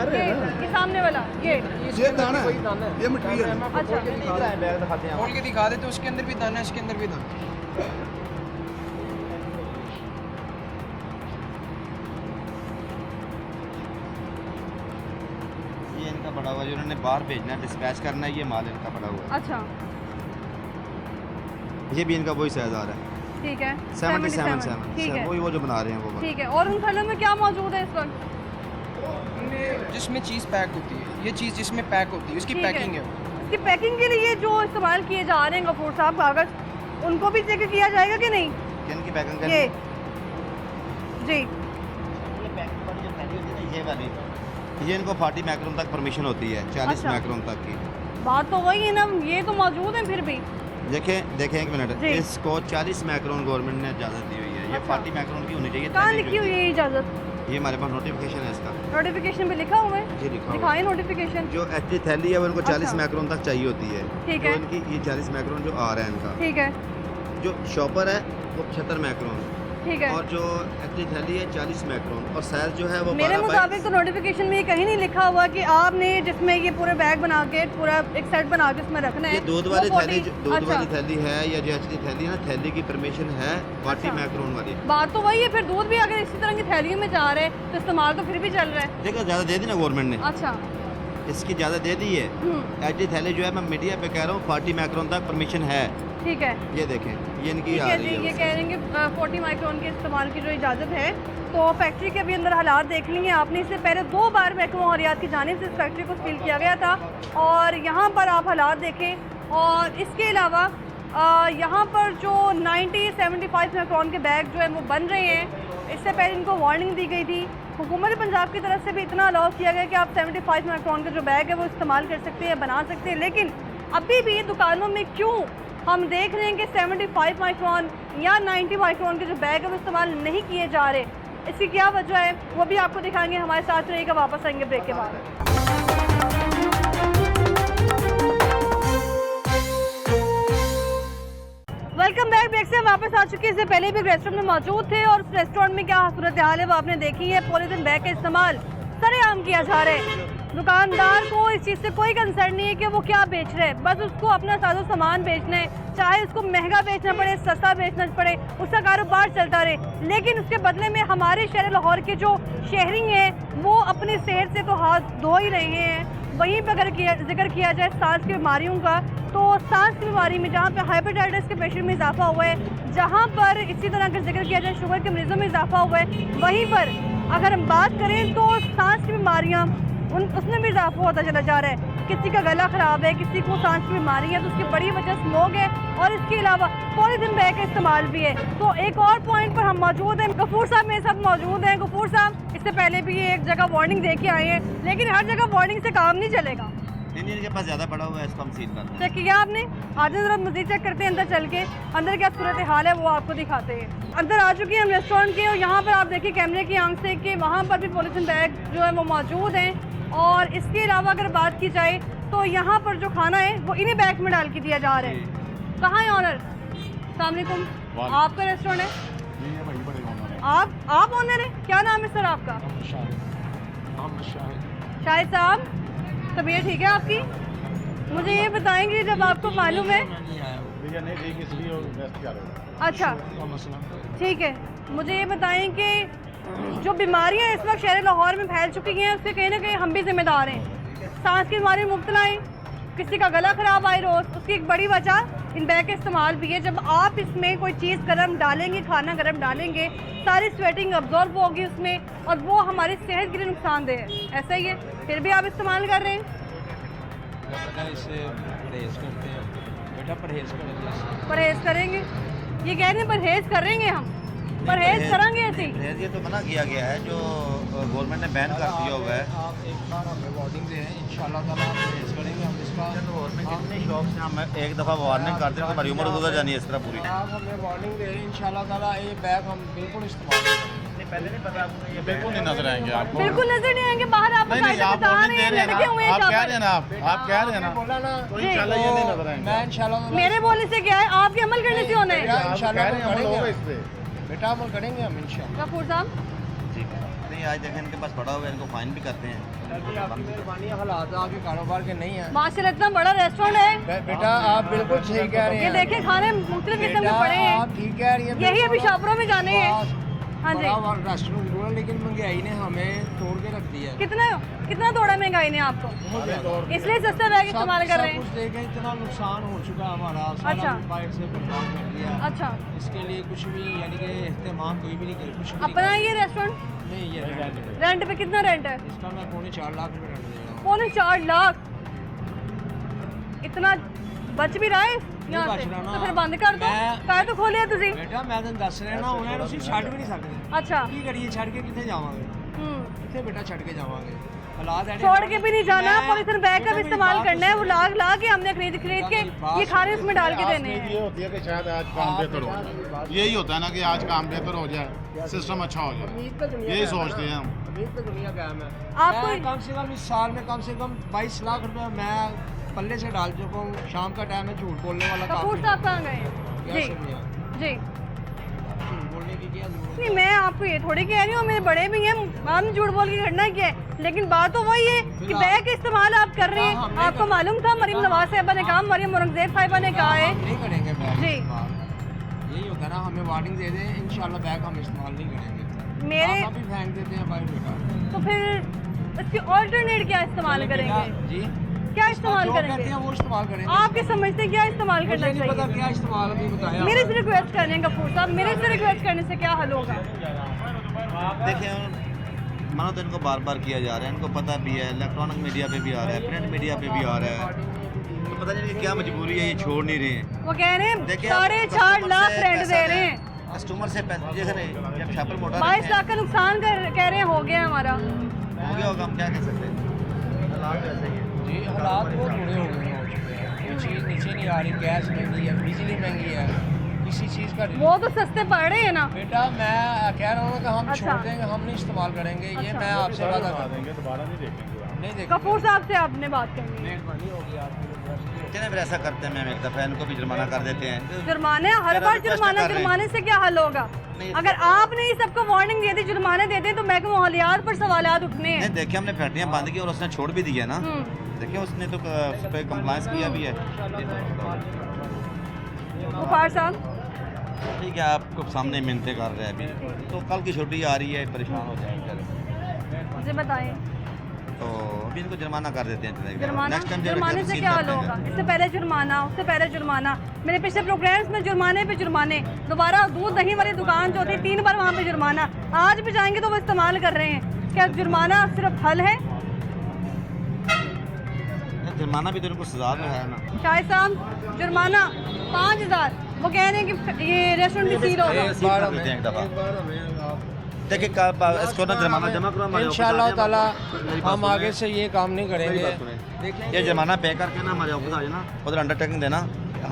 ये सामने वाला ये दाना है, ये मटीरियल अच्छा। बैग दिखाते हैं खोल के दिखा दे, तो उसके अंदर भी दाना है, इसके अंदर भी दाना। ये इनका पड़ा हुआ है, जो उन्होंने बाहर भेजना है, डिस्पैच करना है, ये माल इनका पड़ा हुआ अच्छा, है। ये भी इनका वही साइज आ रहा है, ठीक है, 77। ठीक है, वही वो जो बना रहे हैं वो। ठीक है। और उन थैलों में क्या मौजूद है इस वक्त? जिसमें चीज़ पैक होती है, ये चीज़ जिसमें पैक होती है उसकी ठीक है। पैकिंग है। इसकी पैकिंग के लिए जो इस्तेमाल किए जा रहे हैं गफूर साहब कागज, उनको भी चेक किया जाएगा कि नहीं? किन की पैकिंग ये करनी जी, ये पैकिंग वाली जो थैली होती है ना, ये वाली, ये इनको 40 माइक्रोन तक परमिशन होती है, 40 अच्छा। माइक्रोन तक की। बात तो वही है ना, ये तो मौजूद है फिर भी। देखें एक मिनट, जी। इसको 40 माइक्रोन गवर्नमेंट ने इजाज़त दी हुई है, ये अच्छा। 40 माइक्रोन की होनी चाहिए। कहाँ थैली लिखी जो हुई है ये इजाज़त? ये हमारे पास नोटिफिकेशन है इसका, नोटिफिकेशन पे लिखा हुआ है, ये लिखा हुआ है। दिखाएं नोटिफिकेशन। जो एक्चुअली थैली है वो इनको 40 अच्छा। माइक्रोन तक चाहिए होती है। ठीक तो है। इनकी ये 40 माइक्रोन जो आ रहा है इनका, ठीक है, जो शॉपर है वो 76 माइक्रोन, ठीक है। और जो एक्चुअली थैली है 40 माइक्रोन, और साइज जो है वो मेरे 12 मुताबिक तो नोटिफिकेशन में ये कहीं नहीं लिखा हुआ कि आपने जिसमें ये पूरे बैग बना के पूरा एक सेट बना के उसमें रखना है। ये दूध वो वाली 40 थैली, दूध अच्छा। वाली थैली है या जो एक्चुअली थैली है ना, थैली की परमिशन है 40 अच्छा। माइक्रोन वाली। बात तो वही है, फिर दूध भी अगर इसी तरह की थैलियों में जा रहे हैं तो इस्तेमाल तो फिर भी चल रहा है। देखो ज़्यादा दे दी ना गवर्नमेंट ने, अच्छा, इसकी ज़्यादा दे दी है। एक्चुअली थैली जो है, मैं मीडिया पे कह रहा हूँ 40 माइक्रोन तक परमिशन है। ठीक है, ये देखें, ये इनकी ठीक आ है रही जी। है ये बस। कह रहे हैं कि 40 माइक्रोन के इस्तेमाल की जो इजाज़त है। तो फैक्ट्री के भी अंदर हालात देख लिए आपने। इससे पहले 2 बार महकमा माहौलियात की जानिब से इस फैक्ट्री को सील किया गया था, और यहाँ पर आप हालात देखें। और इसके अलावा यहाँ पर जो 90-75 माइक्रोन के बैग जो है वो बन रहे हैं। इससे पहले इनको वार्निंग दी गई थी, हुकूमत पंजाब की तरफ से भी इतना अलाउ किया गया कि आप 75 माइक्रोन का जो बैग है वो इस्तेमाल कर सकते हैं, बना सकते हैं। लेकिन अभी भी दुकानों में क्यों हम देख रहे हैं कि 75 माइक्रोन या 90 माइक्रोन के जो बैग है वो इस्तेमाल नहीं किए जा रहे। इसकी क्या वजह है वो भी आपको दिखाएंगे। हमारे साथ रहिएगा, वापस आएंगे ब्रेक के बाद। Welcome back. ब्रेक से वापस आ चुके हैं। इससे पहले भी रेस्टोरेंट में मौजूद थे और उस रेस्टोरेंट में क्या सूरत हाल है वो आपने देखी है। पॉलीथिन बैग का इस्तेमाल सरेआम किया जा रहा है। दुकानदार को इस चीज़ से कोई कंसर्न नहीं है कि वो क्या बेच रहे हैं, बस उसको अपना साजो सामान बेचना है, चाहे उसको महंगा बेचना पड़े, सस्ता बेचना पड़े, उसका कारोबार चलता रहे। लेकिन उसके बदले में हमारे शहर लाहौर के जो शहरी हैं वो अपनी सेहत से तो हाथ धो ही रहे हैं। वहीं पर अगर जिक्र किया जाए सांस की बीमारियों का, तो सांस की बीमारी में जहाँ पे हाइपरटाइटिस के पेशेंट में इजाफा हुआ है, जहाँ पर इसी तरह अगर जिक्र किया जाए शुगर के मरीजों में इजाफा हुआ है, वहीं पर अगर हम बात करें तो सांस की बीमारियाँ उसमें भी इजाफा होता चला जा रहा है। किसी का गला ख़राब है, किसी को सांस की बीमारी है, तो उसकी बड़ी वजह स्मोक है और इसके अलावा पॉलीथिन बैग का इस्तेमाल भी है। तो एक और पॉइंट पर हम मौजूद हैं, गफूर साहब मेरे साथ मौजूद हैं। गफूर साहब, इससे पहले भी ये एक जगह वार्निंग दे के आए हैं, लेकिन हर जगह वार्निंग से काम नहीं चलेगा। इंडियन के पास ज़्यादा पड़ा हुआ है, इसको हम सील करते हैं। चेक किया आपने? आज ज़रा मज़ीद चेक करते हैं, अंदर चल के अंदर क्या सूरत हाल है वो आपको दिखाते हैं। अंदर आ चुके हैं हम रेस्टोरेंट के और यहाँ पर आप देखिए कैमरे की आंख से कि वहाँ पर भी पॉलीथिन बैग जो है वो मौजूद हैं। और इसके अलावा अगर बात की जाए तो यहाँ पर जो खाना है वो इन्हीं बैग में डाल के दिया जा रहा है। कहाँ है ऑनर? अस्सलाम वालेकुम। आपका रेस्टोरेंट है? आप ऑनर हैं? क्या नाम है सर आपका? शाहिद साहब, तबीयत ठीक है आपकी? मुझे ये बताएंगे, जब आपको मालूम है। अच्छा ठीक है, मुझे ये बताएं कि जो बीमारियां इस वक्त शहर लाहौर में फैल चुकी हैं उससे कहीं ना कहीं हम भी जिम्मेदार हैं। सांस की बीमारी में मुब्तला हैं, किसी का गला ख़राब आए रोज़, उसकी एक बड़ी वजह इन बैग का इस्तेमाल भी है। जब आप इसमें कोई चीज़ गर्म डालेंगे, खाना गर्म डालेंगे, सारी स्वेटिंग अब्जॉर्ब होगी उसमें और वो हमारी सेहत के लिए नुकसानदेह है। ऐसा ही है, फिर भी आप इस्तेमाल कर रहे हैं। इससे परहेज करते हैं बेटा, परहेज करेंगे, ये कह रहे हैं परहेज करेंगे, हम परहेज करेंगे ऐसे ही। परहेज ये तो मना किया गया है, जो गवर्नमेंट ने बैन कर दिया हुआ है। आप एक बार हमें वार्निंग दें, इंशाल्लाह ताला हम परहेज करेंगे। हम इसका कितने शौक से हम एक दफ़ा वार्निंग करते हैं तो हमारी उम्र गुजर जानी है इस तरह पूरी। आप हमें वार्निंग दे रहे हैं, इंशाल्लाह ताला ये बैग हम बिल्कुल इस्तेमाल करेंगे। पहले नहीं पता आपको, ये बिल्कुल नहीं नजर आएंगे आपको। बिल्कुल नजर नहीं आएंगे बाहर। आप नहीं नहीं, आप वार्निंग दे रहे हैं ना, आप कह रहे हैं ना, आप कह रहे हैं ना, बोला ना, तो इंशाल्लाह ये नहीं नजर आएंगे। मैं इंशाल्लाह मेरे बोलने से क्या है, आपके अमल करने से होना है। इंशाल्लाह कह रहे हैं अमल होगा इस पे। बेटा अमल करेंगे हम इंशाल्लाह। गफूर साहब, ठीक है, नहीं आज देखें इनके पास पड़ा हुआ है, इनको फाइन भी करते हैं। आपकी मेहरबानी, हालात आपके कारोबार के नहीं है माशाल्लाह इतना बड़ा रेस्टोरेंट है। बेटा आप बिल्कुल सही कह रहे ये हैं। देखें खाने मुख्तलिफ किस्म के पड़े आप हैं, ठीक कह रही हैं। यही अभी शॉपरों में जाने हैं। हाँ जी, रेस्टोरेंट जरूर है, लेकिन महंगाई ने हमें तोड़ के रख दिया है। कितना तोड़ा महंगाई ने आपको, इसलिए सस्ते बैग इस्तेमाल कर रहे हैं। सब कुछ देखें, इतना नुकसान हो चुका है हमारा, अच्छा। बाहर से बर्बाद कर दिया। अच्छा, इसके लिए कुछ भी यानी कि इस्तेमाल कोई भी नहीं करे, कुछ भी नहीं अपना ये रेस्टोरेंट करे। नहीं, ये रेंट पे। रेंट पे कितना रेंट है? इसका मैं 4.5 लाख रुपए रेंट दे रहा हूँ। 4.5 लाख? इतना बच भी रहा है यहाँ बच से? रहा ना। तो फिर बंद कर दो, मैं- काय तो खोलिए तुसी। बेटा मैं तो दस रहा ना, उन्हें उसी छड़ भी नहीं सकते। अच्छा, की करिए, छड़ के कितने जावांगे? कितने बेटा छड़ के जावांगे? हालात ऐसे- छोड़ के भी नहीं जाना, मैं- पॉलीथिन बैग का भी बेटा, इस्तेमाल मेरी करना है। वो बात ला के हमने खरीद के ये खाने उसमें डाल के देने ये हैं। होती है कि शायद आज काम बेहतर हो जाए, यही होता है ना कि आज काम बेहतर हो जाए, सिस्टम अच्छा हो जाए, उम्मीद पे दुनिया यही कायम है। सोचते हैं हम। उम्मीद पे दुनिया कायम है। आपको- मैं कम से कम इस साल में कम से कम 22 लाख रुपए मैं पल्ले से डाल चुका हूँ। शाम का टाइम है, झूठ बोलने वाला काम कपूर नहीं। साहब कहाँ गए हैं? क्या जी सुनिए, जी, झूठ बोलने की क्या जरूरत नहीं मैं आपको ये थोड़ी कह रही हूँ, मेरे बड़े भी हैं, हम झूठ बोल के करना क्या है, लेकिन बात तो वही है कि बैग का इस्तेमाल आप कर रहे हाँ, हैं। हाँ, आपको मालूम था मरीम नवाज साहिबा ने कहा, मरीम औरंगजेब साहिबा ने कहा है। हम नहीं करेंगे बैग जी। इस्तेमाल। यही होता है ना, हमें वार्निंग दे दें, इंशाल्लाह बैग हम इस्तेमाल नहीं करेंगे। मेरे आप भी फेंक देते हैं भाई बेटा। तो फिर इसकी ऑल्टरनेट क्या इस्तेमाल करेंगे? जी, क्या इस्तेमाल जो करेंगे? कहते हैं वो इस्तेमाल करेंगे। आपके समझते क्या इस्तेमाल मुझे करना नहीं पता चाहिए? क्या इस्तेमाल अभी बताया। मेरे से रिक्वेस्ट करने का गफूर साहब, मेरे से रिक्वेस्ट करने से क्या हल होगा? देखिए मानो तो इनको बार बार किया जा रहा है, इनको पता भी है, इलेक्ट्रॉनिक मीडिया पे भी आ रहा है, प्रिंट मीडिया पे भी आ रहा है, तो पता नहीं कि क्या मजबूरी है, ये छोड़ नहीं रहे हैं। वो कह रहे हैं देखिए, 4.5 लाख रेंट दे रहे हैं, कस्टमर से पैसे देख रहे हैं, जब छापल मोटा 22 लाख का नुकसान कह रहे हैं हो गया हमारा। हो गया होगा, हम क्या कह सकते हैं, हालात ऐसे ही हैं। जी, हालात बहुत बुरे हो गए हैं, हो चुके हैं। चीज़ नीचे नहीं आ रही, गैस महंगी है, बिजली महंगी है, किसी चीज़ का वो तो सस्ते पड़ रहे हैं ना। बेटा मैं कह रहा हूँ कि हम अच्छा। छोड़ देंगे, हम नहीं इस्तेमाल करेंगे, ये अच्छा। मैं आपसे वादा कर देंगे दोबारा नहीं देखेंगे आप। नहीं देखेंगे। कपूर साहब से आपने बात करनी है। मेहरबानी होगी आपकी। चलिए फिर ऐसा करते हैं मैम, एक दफ़ा इनको भी जुर्माना कर देते हैं। जुर्माने हर मेरा बार request जुर्माना, कर रहे हैं। जुर्माने से क्या हल होगा? नहीं, अगर आपने ही सबको वार्निंग दे दी, जुर्माने दे दें, तो महकमा माहौलियात पर सवालात उठने नहीं हैं। देखिए हमने फैक्ट्रियाँ बंद की और उसने छोड़ भी दी है ना। देखिए उसने तो उस पर कंप्लाइंस किया भी है। गफ्फार साहब, ठीक है, आपको सामने मिन्नतें कर रहे हैं अभी, तो कल की छुट्टी आ रही है, परेशान हो जाएंगे। मुझे बताएं तो अभी इनको जुर्माना कर देते हैं। जुर्माना, नेक्स्ट टाइम जुर्माने से क्या हल होगा? इससे पहले जुर्माना, उससे पहले जुर्माना, मेरे पिछले प्रोग्राम्स में जुर्माने पे जुर्माने, दोबारा दूध दही वाली दुकान जो थी 3 बार वहाँ पे जुर्माना, आज भी जाएंगे तो वो इस्तेमाल कर रहे हैं। क्या जुर्माना सिर्फ हल है? जुर्माना भी तो इनको सजा तो है ना। शाहिद साहब, जुर्माना 5000, वो कह रहे हैं कि ये रेस्टोरेंट भी सील होगा। सील कर देते हैं एक दफ़ा। देखिए इसको ना जुर्माना जमा करो हमारे ऑफिस आ इंशाल्लाह जाए, ताला मेरी बात हम सुने। आगे से ये काम नहीं मेरी करेंगे। बात सुने। ये जुर्माना पे करके ना हमारे ऑफिस आ जाना, उधर अंडरटेकिंग देना,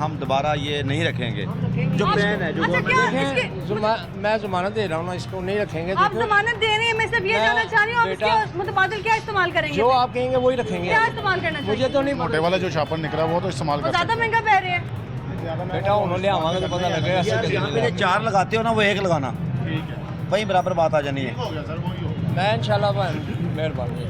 हम दोबारा ये नहीं रखेंगे। जो प्लान है, जो अच्छा, क्या इसके मैं जमानत दे रहा हूँ ना, इसको नहीं रखेंगे। आप देखो, जमानत दे रहे हैं, मैं सिर्फ ये मैं- जानना चाह रही हूँ, आप बेटा- इसके मुतबादिल क्या इस्तेमाल करेंगे? जो आप कहेंगे वही रखेंगे। क्या इस्तेमाल करना चाहिए? मुझे तो नहीं मोटे वाला जो छापर निकला वो तो इस्तेमाल वो कर ज्यादा सकते हैं। महंगा पै रहे हैं। बेटा उन्होंने आवांगे तो पता लगेगा। यहाँ पे 4 लगाते हो ना, वो 1 लगाना, ठीक है, वही बराबर बात आ जानी है। हो गया सर, वही हो गया। मैं इंशाल्लाह मेहरबानी।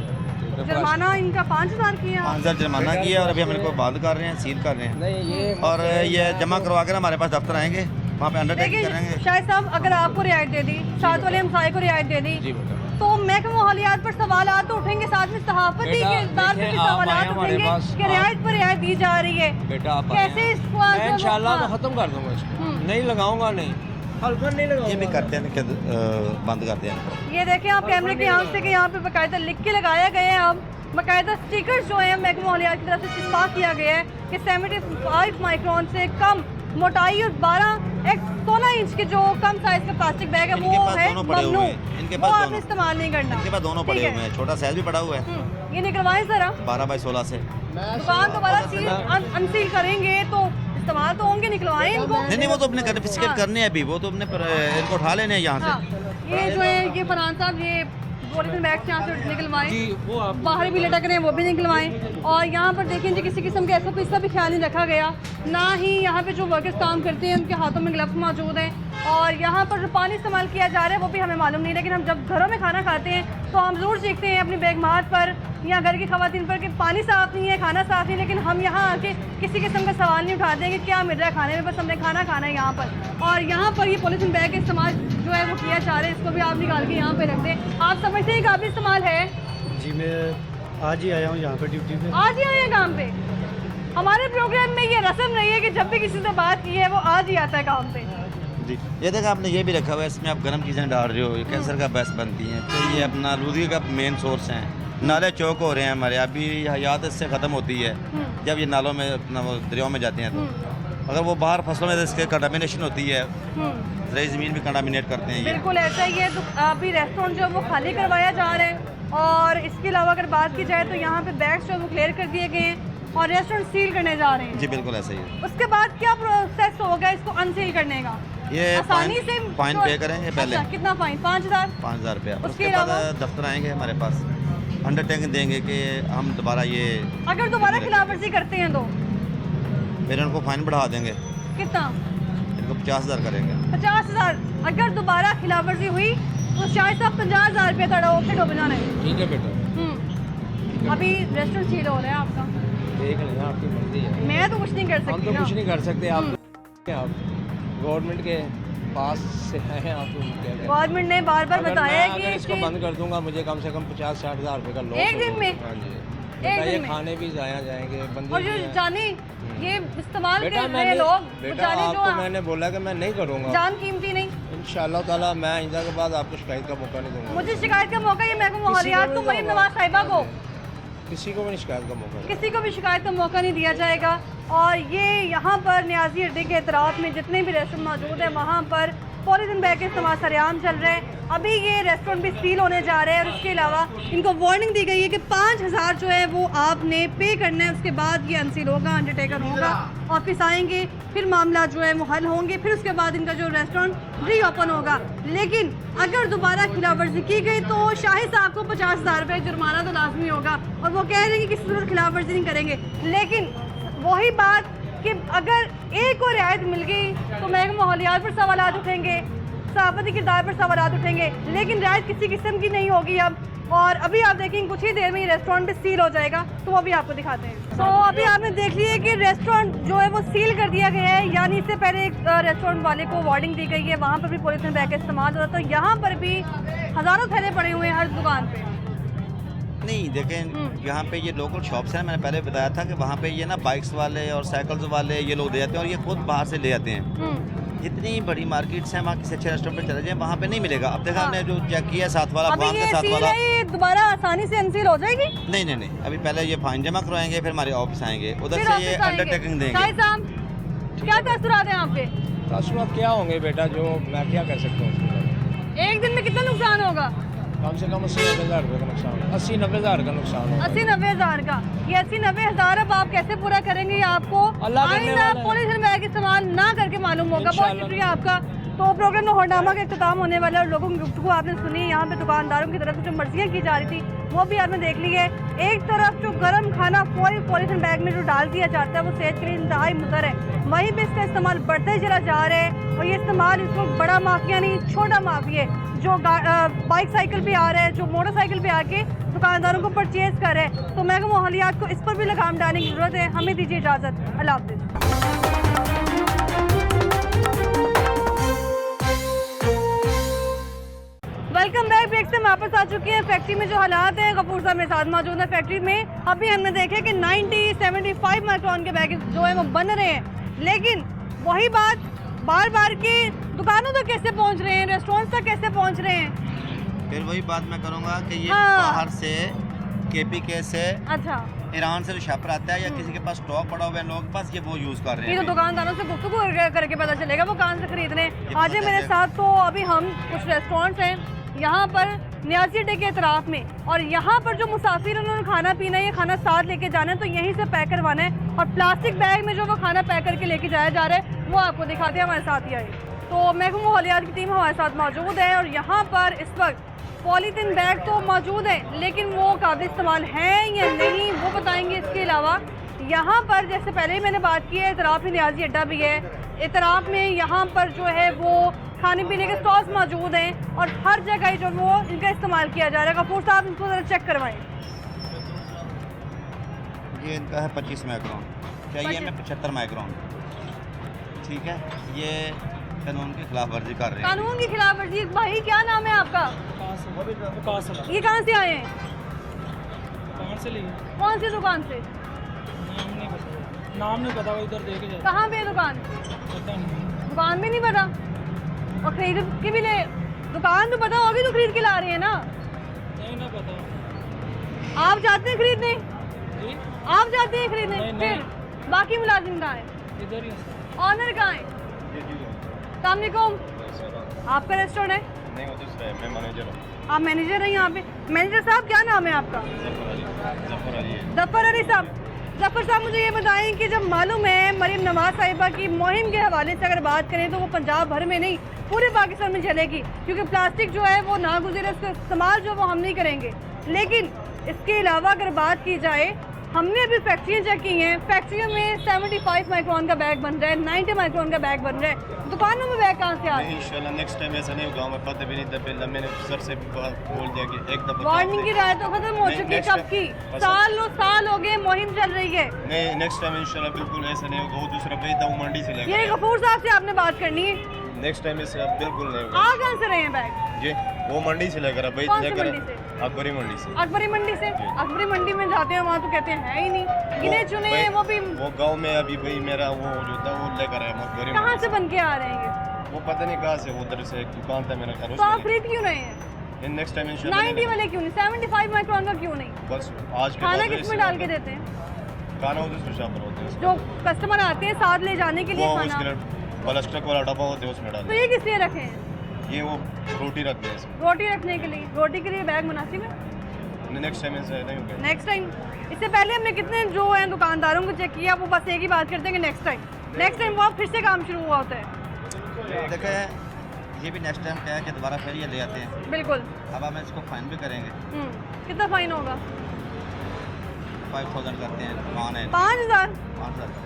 जुर्माना इनका 5000 किया। 5000 जुर्माना किया और अभी हम इनको बंद कर रहे हैं, सील कर रहे हैं। नहीं ये और ये जमा करवा कर हमारे पास दफ्तर आएंगे, वहाँ पे अंडरटेकिंग देखिए करेंगे। शाहिद साहब, अगर आपको रियायत दे दी, साथ वाले हमसाये को रियायत दे दी, जी बेटा। तो महकमा माहौलियात पर सवालात तो उठेंगे, साथ में सहाफती बेटा, के इक़दार पे भी देखें, आप सवालात आए हमारे उठेंगे पास, कि आप- रियायत पर रियायत दी जा रही है। बेटा आप कैसे इसको मैं इंशाल्लाह मैं ख़त्म कर दूंगा इसको। हम्म। नहीं लगाऊंगा, नहीं हल्का नहीं लगाऊंगा। ये भी करते हैं कि बंद करते हैं इनको। ये देखें आप कैमरे की आंख से कि यहाँ पे बाकायदा लिख के लगाया गया है। अब बाकायदा स्टिकर्स जो है महकमा माहौलियात की तरफ से चिपका किया गया है कि 75 माइक्रोन से कम मोटाई और 16 इंच के जो कम साइज का प्लास्टिक बैग है इनके वो पास है दोनों पड़े ममनू, हुए हैं, इनके वो पास आपने दोनों। इस्तेमाल नहीं करना। इनके पास दोनों ठीक पड़े है। हुए हैं, छोटा साइज भी पड़ा हुआ है, ये निकलवाएं जरा। 12 बाई 16 से। दुकान दोबारा सील अनसील करेंगे तो इस्तेमाल तो होंगे, निकलवाएं इनको। नहीं वो तो अपने कन्फिस्केट करने हैं अभी, वो तो अपने इनको उठा लेने हैं यहाँ हाँ, से। ये जो है ये फरहान साहब, ये पॉलीथिन बैग से यहाँ से निकलवाएं, जी वो आप बाहर भी लटक रहे हैं वो भी निकलवाएं। और यहाँ पर देखें जी किसी किस्म के SOP का भी ख्याल नहीं रखा गया, ना ही यहाँ पे जो वर्कर्स काम करते हैं उनके हाथों में ग्लव्स मौजूद हैं। और यहाँ पर जो पानी इस्तेमाल किया जा रहा है वो भी हमें मालूम नहीं, लेकिन हम जब घरों में खाना खाते हैं तो हम ज़रूर सीखते हैं अपनी बेगमात पर या घर की खवातीन पर कि पानी साफ़ नहीं है, खाना साफ़ नहीं, लेकिन हम यहाँ आके किसी किस्म का सवाल नहीं उठाते हैं कि क्या मिल रहा है खाने में, बस हमने खाना खाना है यहाँ पर। और यहाँ पर ये पॉलीथिन बैग का इस्तेमाल जो है वो किया जा रहा है, इसको भी आप निकाल के यहाँ पे रख दें। आप समझते हैं काफ़ी इस्तेमाल है? जी मैं आज ही आया हूँ यहाँ पे ड्यूटी पे। आज ही आए हैं काम पे? हमारे प्रोग्राम में ये रस्म नहीं है कि जब भी किसी से बात की है वो आज ही आता है काम पे। जी ये देखा आपने, ये भी रखा हुआ है, इसमें आप गर्म चीज़ें डाल रहे हो, ये कैंसर का बस बनती हैं। फिर ये अपना लूदगी का मेन सोर्स हैं, नाले चौक हो रहे हैं हमारे, अभी हयात इससे ख़त्म होती है जब ये नालों में अपना वो दरियाओं में जाते हैं। तो अगर वो बाहर फसलों में इसके कंटामिनेशन होती है, रही ज़मीन भी कंटामिनेट करते हैं ये। बिल्कुल ऐसा ही है। तो अभी रेस्टोरेंट जो है वो खाली करवाया जा रहा है। और इसके अलावा अगर बात की जाए तो यहाँ पे बैग्स जो है वो क्लियर कर दिए गए हैं और रेस्टोरेंट सील करने जा रहे हैं। जी बिल्कुल ऐसा ही है। उसके बाद क्या प्रोसेस होगा इसको अनसील करने का? ये आसानी से फाइन पे करेंगे पहले। अच्छा, कितना फाइन? 5000? 5000 रुपया। उसके उसके बाद अलावा? दफ्तर आएंगे हमारे पास, अंडरटेकिंग देंगे कि हम दोबारा ये, अगर दोबारा खिलाफवर्जी करते हैं तो फिर उनको फाइन बढ़ा देंगे, कितना? इनको 50,000 करेंगे। 50,000। अगर दोबारा खिलाफवर्जी हुई तो शायद साहब 50,000 रुपये तड़ा ओके डूब जाना है। ठीक है बेटा, अभी रेस्टोरेंट सील हो रहा है आपका, देख लेना, आपकी मर्जी है। मैं तो कुछ नहीं कर हम सकती तो ना। कुछ नहीं कर सकते। आप गवर्नमेंट के पास से आए हैं, आप तो क्या करें? गवर्नमेंट ने बार बार अगर बताया मैं है कि अगर इसको इसकी- बंद कर दूंगा मुझे कम से कम 50-60 हज़ार रुपये का लॉस एक दिन होगा। में? हाँ जी एक बेटा, दिन ये में? खाने भी जाया जाएंगे बंदे और जो भी हैं। जानी ये इस्तेमाल बेटा कर रहे हैं मैंने लोग, वो बेटा जाने आपको जो मैंने बोला कि मैं नहीं करूँगा। जान कीमती नहीं। इंशाल्लाह ताला मैं आइंदा के बाद आपको शिकायत का मौका नहीं दूंगा। मुझे शिकायत का मौका ये महकमा माहौलियात को, मरीम नवाज साहिबा को, किसी को भी नहीं शिकायत का मौका नहीं। किसी को भी शिकायत का मौका नहीं दिया जाएगा। और ये यहाँ पर न्याजी अड्डे के एतराफ़ में जितने भी रेस्टोरेंट मौजूद है वहाँ पर पॉलीथीन बैग के इस्तेमाल सरेआम चल रहे हैं। अभी ये रेस्टोरेंट भी सील होने जा रहे हैं और इसके अलावा इनको वार्निंग दी गई है कि 5,000 जो है वो आपने पे करना है, उसके बाद ये अनसील होगा, अंडरटेकर होगा, ऑफिस आएंगे, फिर मामला जो है वो हल होंगे, फिर उसके बाद इनका जो रेस्टोरेंट रीओपन होगा। लेकिन अगर दोबारा खिलाफवर्जी की गई तो शाहिद साहब को 50,000 रुपये जुर्माना तो लाजमी होगा और वो कह रहे हैं कि किसी तरह खिलाफवर्जी नहीं करेंगे। लेकिन वही बात कि अगर एक को रियायत मिल गई तो महंगे माहौलियात पर सवालात उठेंगे, सहाफती किरदार पर सवालात उठेंगे, लेकिन रियायत किसी किस्म की नहीं होगी अब। और अभी आप देखेंगे कुछ ही देर में ये रेस्टोरेंट भी सील हो जाएगा, तो वो भी आपको दिखाते हैं। तो अभी आपने देख लिया कि रेस्टोरेंट जो है वो सील कर दिया गया है, यानी इससे पहले एक रेस्टोरेंट वाले को वार्निंग दी गई है, वहाँ पर भी पॉलीथीन बैग का इस्तेमाल हो रहा था। तो यहाँ पर भी हज़ारों थैले पड़े हुए हैं हर दुकान पे। नहीं देखें, यहाँ पे ये लोकल शॉप्स हैं, मैंने पहले बताया था कि वहाँ पे ये ना बाइक्स वाले और साइकिल्स वाले ये लोग दे जाते हैं और ये खुद बाहर से ले जाते हैं। जितनी बड़ी मार्केट्स हैं वहाँ किसी अच्छे रेस्टोरेंट पे चले जाएं, वहाँ पे नहीं मिलेगा। अब देखा हमने जो चेक किया साथ वाला अभी फार्म के ये साथ सील वाला, है, ये दोबारा आसानी से अनसील हो जाएगी। नहीं, अभी पहले ये फाइन जमा करवाएंगे, फिर हमारे ऑफिस आएंगे, उधर फिर से ऑफिस ये आएंगे। अंडरटेकिंग देंगे। शाहिद साहब क्या तसुरात हैं आपके? तसुरात क्या होंगे बेटा, जो मैं क्या कर सकता हूँ। एक दिन में कितना नुकसान होगा? कम से कम 80-90 हज़ार रुपये का नुकसान, 80-90 हज़ार का नुकसान होगा। 80-90 हज़ार का, ये 80-90 हज़ार अब आप कैसे पूरा करेंगे ये आपको आइंदा पॉलीथीन बैग इस्तेमाल ना करके मालूम होगा। बहुत शुक्रिया आपका। तो प्रोग्राम लाहौरनामा का इख्तिताम होने वाला है और लोगों की गुफ्तगू आपने सुनी। यहाँ पे दुकानदारों की तरफ से जो मर्जियाँ की जा रही थी वो भी आपने देख ली है। एक तरफ जो गर्म खाना फौरी पॉलीथीन बैग में जो डाल दिया जाता है वो सेहत के लिए इंतहाई मुज़र है, वहीं पर इसका इस्तेमाल बढ़ते ही चला जा रहा है। और ये इस्तेमाल इसको बड़ा माफिया नहीं, छोटा माफिया है जो बाइक साइकिल पे आ रहा है, जो मोटरसाइकिल पे आके दुकानदारों को परचेज कर रहे हैं। तो महंगे माहौलियात को इस पर भी लगाम डालने की ज़रूरत है। हमें दीजिए इजाज़त, अल्लाह हाफ़िज़। Welcome back. ब्रेक से हम वापस आ चुके हैं। फैक्ट्री में जो हालात हैं, गफूर साहब मेरे साथ मौजूद है फैक्ट्री में। अभी हमने देखे कि 90-75 माइक्रोन के बैग जो है वो बन रहे हैं, लेकिन वही बात बार बार की दुकानों तक कैसे पहुंच रहे हैं, रेस्टोरेंट तक कैसे पहुंच रहे हैं? फिर वही बात मैं करूँगा कि ये हाँ। बाहर से KPK से, अच्छा, ईरान से जो शापर आता है या किसी के पास स्टॉक पड़ा हुआ है लोगों के पास, ये वो यूज़ कर रहे ये तो हैं। दुकानदारों से गुफ्तगू करके पता चलेगा वो कहाँ से खरीद रहे हैं। आज है मेरे साथ। तो अभी हम कुछ रेस्टोरेंट्स हैं यहाँ पर न्याजी अड्डे के अतराफ में, और यहाँ पर जो मुसाफिर उन्होंने खाना पीना है, ये खाना साथ लेके जाना है तो यहीं से पैक करवाना है। और प्लास्टिक बैग में जो वो खाना पैक करके लेके जाया जा रहा है वो आपको दिखाते हैं। हमारे साथ ही आए तो महकमा माहौलियात की टीम हमारे साथ मौजूद है और यहाँ पर इस वक्त पॉलीथीन बैग तो मौजूद है, लेकिन वो काबिल इस्तेमाल हैं या नहीं वो बताएंगे। इसके अलावा यहाँ पर जैसे पहले ही मैंने बात की है, इतराफ़ में न्याजी अड्डा भी है, इतराफ़ में यहाँ पर जो है वो खाने पीने के स्टॉल्स मौजूद हैं और हर जगह जो वो इनका इस्तेमाल किया जा रहा है। गफूर साहब इनको ज़रा चेक करवाएं। ये इनका है 25 माइक्रोन, चाहिए हमें 75 माइक्रोन। ठीक है, ये कानून की खिलाफ वर्जी कर रहे हैं। कानून की खिलाफ वर्जी। भाई क्या नाम है आपका? ये कहाँ से आए हैं? कौन सी दुकान से? नाम नहीं पता, वो इधर देखे जाए। कहाँ पे है दुकान? दुकान भी नहीं पता और खरीद के भी ले। दुकान तो पता होगी तो खरीद के ला रहे हैं ना? नहीं ना पता। आप जाते हैं खरीदने? आप जाते हैं खरीदने? नहीं, फिर बाकी मुलाजिम कहाँ है? इधर ही ऑनर कहाँ है? अस्सलाम वालेकुम। आपका रेस्टोरेंट है? नहीं, वो दूसरा है, मैं मैनेजर हूँ। आप मैनेजर हैं यहाँ पे? मैनेजर साहब क्या नाम है आपका? जफर अली साहब। जफर साहब मुझे ये बताएं कि जब मालूम है मरीम नवाज साहिबा की मुहिम के हवाले से अगर बात करें तो वो पंजाब भर में नहीं पूरे पाकिस्तान में चलेगी, क्योंकि प्लास्टिक जो है वो नागुज़ीर है, उसका इस्तेमाल जो वो हम नहीं करेंगे। लेकिन इसके अलावा अगर बात की जाए, हमने अभी फैक्ट्रियाँ चेक की हैं, फैक्ट्रियों में 75 माइक्रोन का बैग बन रहा है, 90 माइक्रोन का बैग बन रहा है। दुकानों में बैग कहाँ से आ रहे हैं? इंशाल्लाह नेक्स्ट टाइम ऐसा नहीं होगा। हमें पता भी नहीं था, पहले मैंने सर से भी बोल दिया कि एक दफा वार्निंग की राय तो खत्म हो चुकी है कब की? साल हो गए मुहिम चल रही है। नहीं, नेक्स्ट टाइम इंशाल्लाह बिल्कुल ऐसा नहीं होगा। वो दूसरा भेजता हूँ मंडी से ये लेकर। गफूर साहब से आपने बात करनी है। नेक्स्ट टाइम इससे बिल्कुल नहीं होगा। आ कहाँ से रहे हैं बैग? जी, वो मंडी से लेकर कौन सी मंडी से? अकबरी मंडी से। अकबरी मंडी से? अकबरी मंडी में जाते हैं वहाँ तो कहते हैं है ही नहीं, गिने चुने हैं वो भी। वो गांव में अभी भाई मेरा वो जो था वो लेकर आया अकबरी कहाँ मंडी से बन के आ रहे हैं? वो पता नहीं कहाँ से, उधर से एक दुकान था मेरा घर। तो आप खरीद क्यों रहे हैं? नेक्स्ट टाइम इंशाल्लाह 90 वाले क्यों नहीं, 75 माइक्रोन का क्यों नहीं? बस आज के खाना बाद किस में डाल के देते हैं? खाना उधर से शापर होते हैं। जो कस्टमर आते हैं साथ ले जाने के लिए वो खाना, उसके लिए कोलेस्ट्रॉल वाला डब्बा होते हैं उसमें तो डालें। ये किस लिए रखे हैं? ये वो रोटी रखते हैं इसमें। रोटी रखने के लिए। रोटी के लिए बैग मुनासिब है? नेक्स्ट टाइम से नहीं होगा। Next time. इससे पहले हमने कितने जो है दुकानदारों को चेक किया, वो बस एक ही बात करते हैं कि नेक्स्ट टाइम वो फिर से काम शुरू हुआ होता है। देखें ये भी नेक्स्ट टाइम क्या है कि दोबारा फिर ये ले आते हैं। बिल्कुल। अब हम इसको फाइन भी करेंगे। कितना फाइन होगा? 5000 करते हैं, मान है 5000।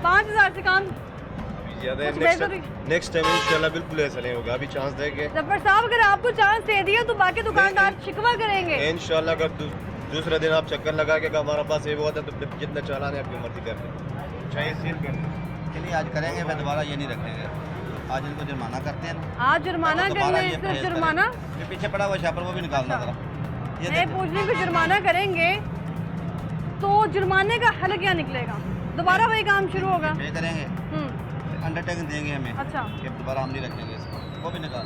5000 से काम कुछ बेहतर। नेक्स्ट टाइम इंशाल्लाह बिल्कुल ऐसा नहीं होगा। अभी चांस देंगे जब्बार साहब, अगर आपको चांस दे दिया तो बाकी दुकानदार शिकवा करेंगे। इंशाल्लाह। अगर दूसरा दिन आप चक्कर लगा के हमारा पास ये होता है तो फिर जितना चालान है आपकी मर्जी कर लें, चाहे सील कर लें। चलिए आज करेंगे, फिर दोबारा ये नहीं रखेंगे। आज इनको जुर्माना करते हैं ना। आज जुर्माना दोबारा करना ये है, परहेज इसको करें। जुर्माना जो पीछे पड़ा हुआ शापर वो भी निकालना जरा। ये नहीं देखो, पूछने पे जुर्माना करेंगे तो जुर्माने का हल क्या निकलेगा? दोबारा वही काम शुरू होगा। पे करेंगे, अंडरटेकिंग देंगे हमें अच्छा। कि दोबारा हम नहीं रखेंगे इसको, वो भी निकाल।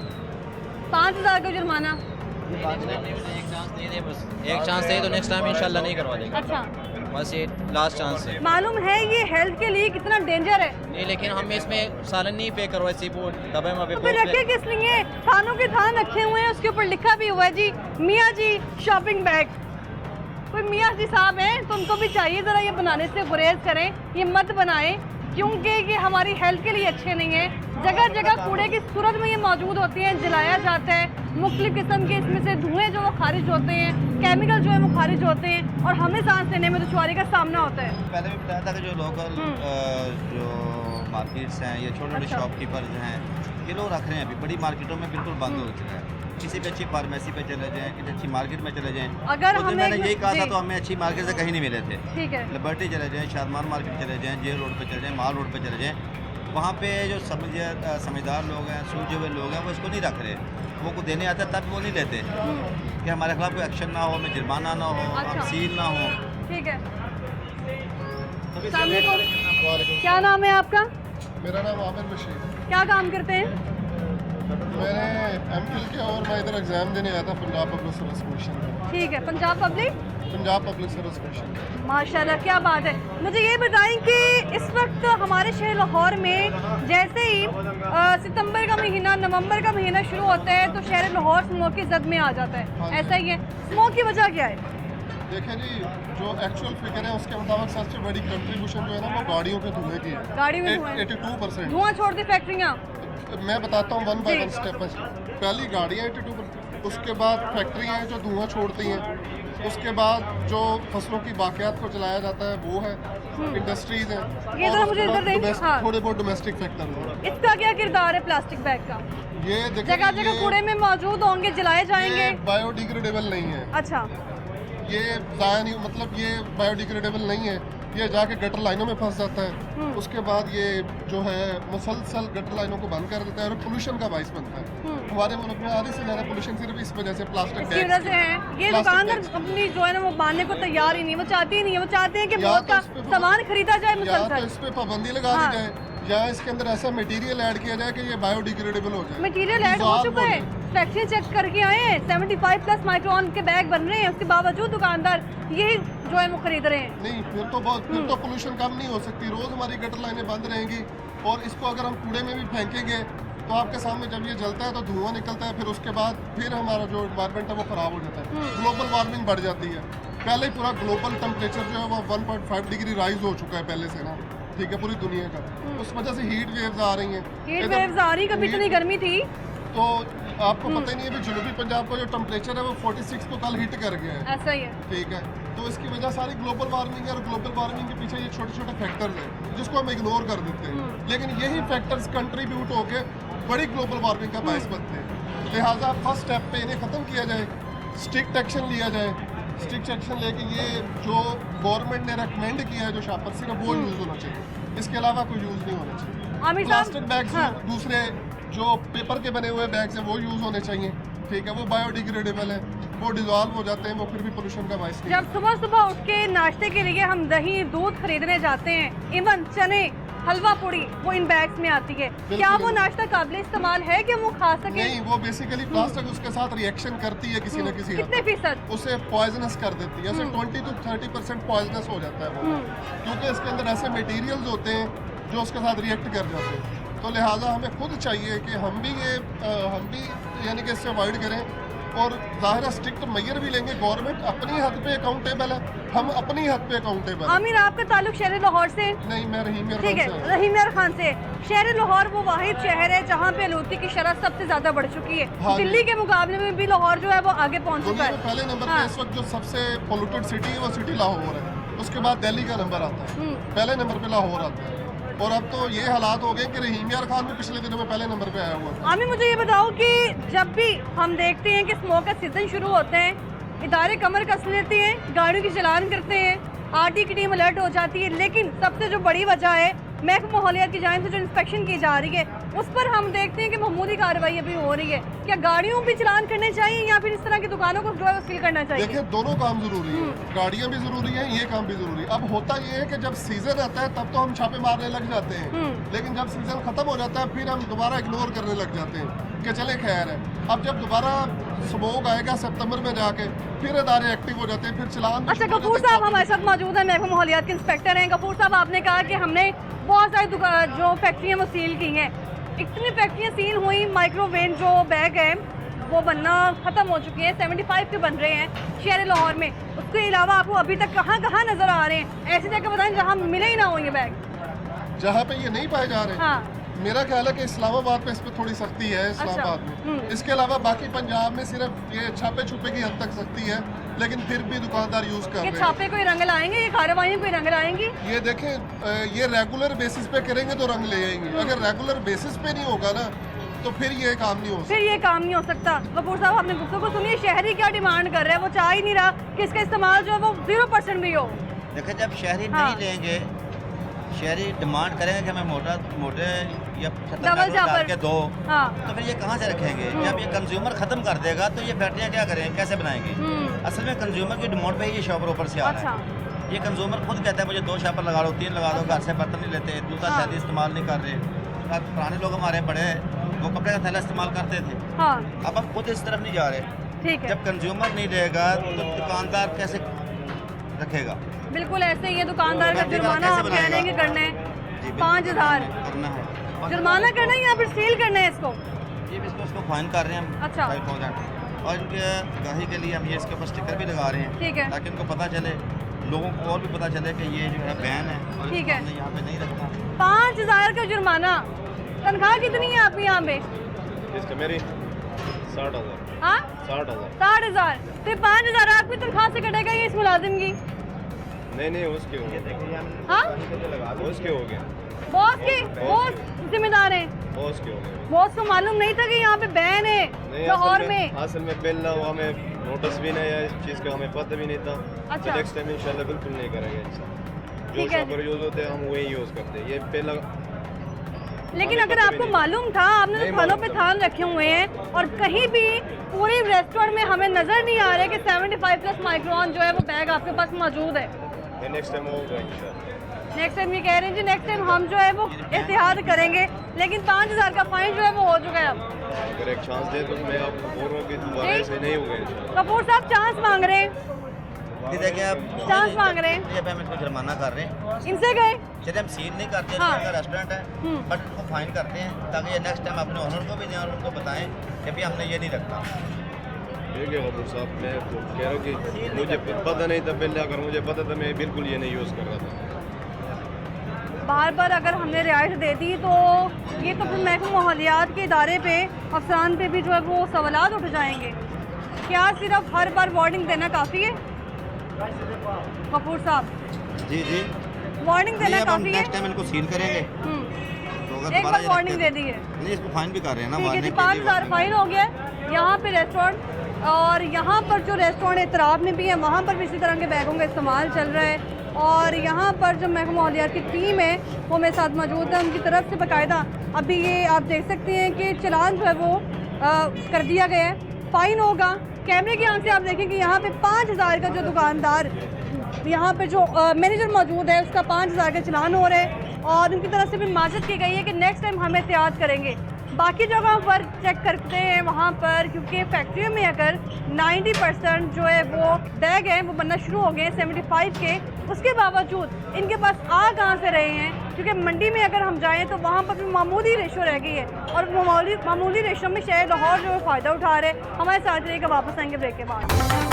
5000 का जुर्माना। एक चांस दे तो नेक्स्ट टाइम इंशाल्लाह नहीं करवा देंगे। अच्छा, बस ये लास्ट चांस है। मालूम है ये हेल्थ के लिए कितना डेंजर है? नहीं, लेकिन हम इसमें सालन नहीं पे करवाए सी वो डब्बे में तो फिर रखे किस लिए? थानों के थान रखे हुए हैं, उसके ऊपर लिखा भी हुआ है जी मियाँ जी शॉपिंग बैग। कोई मियाँ जी साहब हैं तो उनको भी चाहिए ज़रा ये बनाने से गुरेज करें, ये मत बनाएं, क्योंकि ये हमारी हेल्थ के लिए अच्छे नहीं है। जगह जगह कूड़े की सूरत में ये मौजूद होती हैं, जलाया जाता है। मुख्तलिफ किस्म के इसमें से धुएँ जो वो खारिज होते हैं, केमिकल जो है वो खारिज होते हैं और हमें सांस लेने में दुश्वारी का सामना होता है। पहले भी बताया था कि जो लोकल जो मार्केट्स हैं, ये छोटे छोटे अच्छा। शॉपकीपर्स हैं, ये लोग रख रहे हैं। अभी बड़ी मार्केटों में बिल्कुल बंद हो चुका है। किसी भी अच्छी फार्मेसी पे चले जाएं, किसी अच्छी मार्केट में चले जाएं। अगर उस दिन हमें मैंने यही कहा था जी। तो हमें अच्छी मार्केट से कहीं नहीं मिले थे। ठीक है। लिबर्टी चले जाएं, शादमान मार्केट चले जाएं, जेल रोड पे चले जाएं, माल रोड पे चले जाएं, वहाँ पे जो समझदार लोग हैं, सूझे हुए लोग हैं, वो इसको नहीं रख रहे। वो को देने आता है तब वो नहीं लेते कि हमारे खिलाफ कोई एक्शन ना हो, हमें जुर्माना ना हो, हम अच्छा। सील ना हो। ठीक है। अस्सलामुअलैकुम। क्या नाम है आपका? मेरा नाम आमिर बशीर। क्या काम करते हैं? मैंने एमफिल किया और मैं इधर एग्ज़ाम देने आया था पंजाब पब्लिक सर्विस कमीशन में। ठीक है, पंजाब पब्लिक सर्विस कमीशन। माशाल्लाह, क्या बात है। मुझे ये बताएं कि इस वक्त हमारे शहर लाहौर में जैसे ही सितंबर का महीना, नवंबर का महीना शुरू होता है तो शहर लाहौर स्मोक की जद में आ जाता है। हाँ जी। ऐसा ही है। स्मोक की वजह क्या है? देखिए जी, जो एक्चुअल फिगर है उसके मुताबिक सबसे बड़ी कंट्रीब्यूशन जो है ना वो गाड़ियों के धुएँ की है। गाड़ी में धुआं। 82%। धुआं छोड़ती फैक्ट्रियाँ। मैं बताता हूँ one by G. One step by. पहली गाड़ियाँ 82%, उसके बाद फैक्ट्रियाँ हैं जो धुआं छोड़ती हैं, उसके बाद जो फसलों की बाकियात को चलाया जाता है वो है, इंडस्ट्रीज हैं, ये और तो उसके मुझे बाद इधर दें। हाँ। थोड़े बहुत डोमेस्टिक फैक्टर हैं। इसका क्या किरदार है प्लास्टिक बैग का? ये देखिए, जगह जगह कूड़े में मौजूद होंगे, जलाए जाएंगे। बायोडिग्रेडेबल नहीं है। अच्छा। ये ज़ाया नहीं, मतलब ये बायोडिग्रेडेबल नहीं है, ये जाके गटर लाइनों में फंस जाता है। उसके बाद ये जो है मुसलसल गटर लाइनों को बंद कर देता है और पोल्यूशन का बाइस बनता है। हमारे मुल्क में आधी से ज़्यादा पोल्यूशन सिर्फ इस वजह से प्लास्टिक इसकी वजह से है। ये प्लास्टिक दुकानदार बैग्स। अपनी जो है ना वो मानने को तैयार ही नहीं, वो चाहती ही नहीं है। वो चाहते हैं कि या बहुत तो का इस पे सामान खरीदा जाए या तो मुसलसल। इस पे पाबंदी लगा हाँ। दी जाए या इसके अंदर ऐसा मटेरियल ऐड किया जाए कि ये बायोडिग्रेडेबल हो जाए। मटेरियल ऐड हो चुका है, फैक्ट्री चेक करके आए हैं, 75+ माइक्रोन के बैग बन रहे हैं, उसके बावजूद दुकानदार यही जो है वो खरीद रहे हैं। नहीं, फिर तो पोल्यूशन कम नहीं हो सकती। रोज हमारी गटर लाइनें बंद रहेंगी और इसको अगर हम कूड़े में भी फेंकेंगे तो आपके सामने जब ये जलता है तो धुआं निकलता है, फिर उसके बाद फिर हमारा जो इन्वायरमेंट है वो ख़राब हो जाता है, ग्लोबल वार्मिंग बढ़ जाती है। पहले ही पूरा ग्लोबल टेम्परेचर जो है वो 1.5 डिग्री राइज हो चुका है पहले से ना, ठीक है, पूरी दुनिया का। उस वजह से हीट वेव्स आ रही हैं। हीट वेव्स आ रही, कभी इतनी गर्मी थी तो आपको पता ही नहीं है भी जनूबी पंजाब का जो टेम्परेचर है वो 46 को कल हिट कर गया है। ऐसा ही है। ठीक है, तो इसकी वजह सारी ग्लोबल वार्मिंग है और ग्लोबल वार्मिंग के पीछे ये छोटे छोटे फैक्टर्स हैं जिसको हम इग्नोर कर देते हैं, लेकिन यही फैक्टर्स कंट्रीब्यूट होके बड़ी ग्लोबल वार्मिंग का बायस बनते हैं। लिहाजा फर्स्ट स्टेप पे इन्हें ख़त्म किया जाए, स्ट्रिक्ट एक्शन लिया जाए। स्ट्रिक्ट एक्शन लेके ये जो गवर्नमेंट ने रेकमेंड किया है जो शापर, सिर्फ वो यूज़ होना चाहिए, इसके अलावा कोई यूज़ नहीं होना चाहिए। आमिर साहब, प्लास्टिक बैग्स, हाँ। दूसरे जो पेपर के बने हुए बैग्स हैं वो यूज़ होने चाहिए, ठीक है, वो बायोडिग्रेडेबल है, वो डिजॉल्व हो जाते हैं, वो फिर भी पोल्यूशन का बायस नहीं। जब सुबह सुबह उठ के नाश्ते के लिए हम दही दूध खरीदने जाते हैं, इवन चने, हलवा पूड़ी, वो इन बैग्स में आती है। क्या वो नाश्ता काबिल इस्तेमाल है कि वो खा सके? नहीं, वो बेसिकली प्लास्टिक उसके साथ रिएक्शन करती है किसी न किसी हद कितने तक। फीसद? उसे पॉइजनस कर देती है, ऐसे 20 to 30% पॉइजनस हो जाता है वो, क्योंकि इसके अंदर ऐसे मटेरियल्स होते हैं जो उसके साथ रिएक्ट कर जाते हैं। तो लिहाजा हमें खुद चाहिए कि हम भी यानी कि इससे अवॉइड करें। और ज़ाहिर है स्ट्रिक्ट मेजर भी लेंगे, गवर्नमेंट अपनी हद पे अकाउंटेबल है, हम अपनी हद पे अकाउंटेबल हैं। आमिर, आपका ताल्लुक शहर लाहौर से? नहीं, मैं रहीम यार ठीक खान है, से हूँ। रहीम यार खान से। शहर लाहौर वो वाहिद शहर है जहाँ पे आलूदगी की शरह सबसे ज़्यादा बढ़ चुकी है। हाँ जी। दिल्ली के मुकाबले में भी लाहौर जो है वो आगे पहुँच चुका दुनिया है। में पहले नंबर हाँ। पे इस वक्त जो सबसे पोल्यूटेड सिटी है वो सिटी लाहौर है, उसके बाद दिल्ली का नंबर आता है, पहले नंबर पे लाहौर आता है। और अब तो ये हालात हो गए कि रहीम यार खान भी पिछले दिनों में पहले नंबर पे आया हुआ था। आमिर, मुझे ये बताओ कि जब भी हम देखते हैं कि स्मोक का सीजन शुरू होते हैं, इदारे कमर कस लेते हैं, गाड़ियों की चलान करते हैं, आरटी की टीम अलर्ट हो जाती है, लेकिन सबसे जो बड़ी वजह है महकमा माहौलियात की जानिब से जो इंस्पेक्शन की जा रही है उस पर हम देखते हैं कि मामूली कार्रवाई अभी हो रही है। क्या गाड़ियों भी चलान करने चाहिए या फिर इस तरह की दुकानों को जो है सील करना चाहिए? देखिए, दोनों काम जरूरी है, गाड़ियां भी जरूरी है, ये काम भी जरूरी है। अब होता ये है कि जब सीजन आता है तब तो हम छापे मारने लग जाते हैं, लेकिन जब सीजन खत्म हो जाता है फिर हम दोबारा इग्नोर करने लग जाते हैं कि चले खैर है। अब जब दोबारा स्मोक आएगा सितंबर में जाके फिर अदारे एक्टिव हो जाते हैं, फिर चलान। अच्छा, गफूर साहब हमारे साथ मौजूद हैं, महकमा माहौलियात के इंस्पेक्टर हैं। गफूर साहब, आपने कहा कि हमने बहुत सारी जो फैक्ट्रियाँ वो सील की हैं, इतनी फैक्ट्रियाँ सील हुई, माइक्रोवेव जो बैग है वो बनना ख़त्म हो चुकी है, 75 के बन रहे हैं शहर लाहौर में। उसके अलावा आपको अभी तक कहाँ कहाँ नज़र आ रहे हैं? ऐसी जगह बताएं जहाँ मिले ही ना हो ये बैग। जहाँ पे ये नहीं पाए जा रहे। हाँ। मेरा ख्याल है कि इस्लामाबाद पे इस पे थोड़ी सख्ती है, इस्लामाबाद में। इसके अलावा बाकी पंजाब में सिर्फ ये छापे छुपे की हद तक सख्ती है, लेकिन फिर भी दुकानदार यूज कर रहे हैं। छापे कोई रंग लाएंगे, ये कार्रवाई कोई रंग लाएंगी? ये देखें, ये रेगुलर बेसिस पे करेंगे तो रंग ले आएंगे, अगर रेगुलर बेसिस पे नहीं होगा ना तो फिर ये काम नहीं हो सकता। फिर ये काम नहीं हो सकता। गफूर साहब, आपने गुफ्तगू को सुनिए, शहरी क्या डिमांड कर रहे हैं? वो चाह ही नहीं रहा कि इसका इस्तेमाल जो है वो 0% भी हो। देखिए, जब शहरी हाँ। नहीं लेंगे, शहरी डिमांड करेंगे कि हमें मोटे या डबल चापर के दो, हाँ। तो फिर ये कहाँ से रखेंगे? जब ये कंज्यूमर ख़त्म कर देगा तो ये फैक्ट्रियाँ क्या करेंगे, कैसे बनाएंगे? असल में कंज्यूमर की डिमांड पे ही ये शॉपर ऊपर से आ रहा है। ये कंज्यूमर खुद कहता है मुझे 2 शॉपर लगा लो, 3 लगा दो, घर से बर्तन नहीं लेते, जूता थैली इस्तेमाल नहीं कर रहे। पुराने लोग हमारे बड़े वो कपड़े का थैला इस्तेमाल करते थे, अब हम खुद इस तरफ नहीं जा रहे। ठीक है, जब कंज्यूमर नहीं लेगा तो दुकानदार कैसे रखेगा? बिल्कुल ऐसे ही है। दुकानदार का जुर्माना आप कह रहे हैं कि करना है 5000 करना है, जुर्माना करना है या फिर सील करना है इसको? ये भी इसको फाइन कर रहे हैं हम। अच्छा। 5000 और इनके गाही के लिए हम ये इसके ऊपर स्टिकर भी लगा रहे हैं, ठीक है, ताकि इनको पता चले, लोगों को और भी पता चले कि ये जो है बैन है और ठीक इसको है। हमने यहाँ पे नहीं रखना। 5000 का जुर्माना। तनख्वाह कितनी है आपकी यहाँ पे? इसका मेरी 60,000। हाँ, 60,000। 60,000। तो 5000 आपकी तनख्वाह से कटेगा ये इस मुलाजिम की? नहीं, उसके हो गए। हाँ, उसके हो गए, बॉस के, बॉस जिम्मेदार हैं। बॉस के हो गए। बॉस को मालूम नहीं था कि यहाँ पे बैन है लाहौर में? असल में बिल ना हुआ, हमें नोटिस भी नहीं आया इस चीज़ का, हमें पता भी नहीं था। अच्छा। नेक्स्ट टाइम इंशाल्लाह बिल्कुल नहीं करेंगे ऐसा। जो ठीक है। शॉपर यूज़ होते हैं हम वही यूज़ करते हैं। ये पहला, लेकिन हमें अगर पता भी आपको नहीं। मालूम था, आपने नहीं तो थानों पे मालूम था। थान रखे हुए हैं और कहीं भी पूरे रेस्टोरेंट में हमें नजर नहीं आ रहा है कि 75+ माइक्रोन जो है वो बैग आपके पास मौजूद है। नेक्स्ट टाइम होगा इंशाल्लाह। नेक्स्ट टाइम ये कह रहे हैं जी, नेक्स्ट टाइम हम जो है वो एहतियात करेंगे, लेकिन 5000 का फाइन जो है वो हो चुका है अब। अगर एक चांस दे तो मैं आपको बोल रहा हूँ कि दोबारा ऐसे नहीं होगा इंशाल्लाह। कपूर साहब चांस मांग रहे हैं, ये देखिए आप चांस मांग रहे हैं, ये पे हम इनको जुर्माना कर रहे हैं। इनसे गए। चलिए हम सील नहीं करते, हाँ। इनका रेस्टोरेंट है, बट इनको फाइन करते हैं ताकि ये नेक्स्ट टाइम अपने ओनर को भी दें और उनको बताएं कि भी हमने ये नहीं रखना। ठीक है कपूर साहब, मैं तो कह रहा हूँ कि मुझे पता नहीं था पहले, अगर मुझे पता था मैं बिल्कुल ये नहीं यूज़ कर रहा था। बार बार अगर हमने रियायत दे दी तो ये तो फिर महकमा माहौलियात के इदारे पे, अफसरान पे भी जो है वो सवालात उठ जाएंगे। क्या सिर्फ हर बार वार्निंग देना काफ़ी है कपूर साहब? जी जी, वार्निंग देना अब हम काफ़ी है? नेक्स्ट टाइम इनको सील करेंगे तो अगर एक दोबारा बार ये वार्निंग रखते दे दी है, नहीं, इसको फाइन भी कर रहे हैं ना, ठीक है जी। वार्निंग के लिए 5000 फाइन हो गया है यहाँ पे रेस्टोरेंट, और यहाँ पर जो रेस्टोरेंट एतराब में भी है वहाँ पर भी इसी तरह के बैगों का इस्तेमाल चल रहा है। और यहाँ पर जो महकमा माहौलियात की टीम है वो मेरे साथ मौजूद है, उनकी तरफ से बाकायदा अभी ये आप देख सकते हैं कि चलान जो है वो कर दिया गया है, फ़ाइन होगा। कैमरे की आंख से आप देखें कि यहाँ पे 5000 का जो दुकानदार, यहाँ पे जो मैनेजर मौजूद है उसका 5000 का चलान हो रहा है, और उनकी तरफ से भी माजत की गई है कि नेक्स्ट टाइम हम एहतियात करेंगे। बाकी जगहों पर चेक करते हैं वहाँ पर, क्योंकि फैक्ट्रियों में अगर 90% जो है वो बैग है वो बनना शुरू हो गए 75 के, उसके बावजूद इनके पास आ कहाँ से रहे हैं? क्योंकि मंडी में अगर हम जाएं तो वहाँ पर भी मामूली रेशो रह गई है और मामूली रेशो में शहर लाहौर जो फ़ायदा उठा रहे हैं। हमारे साथ रहिएगा, वापस आएंगे ब्रेक के बाद।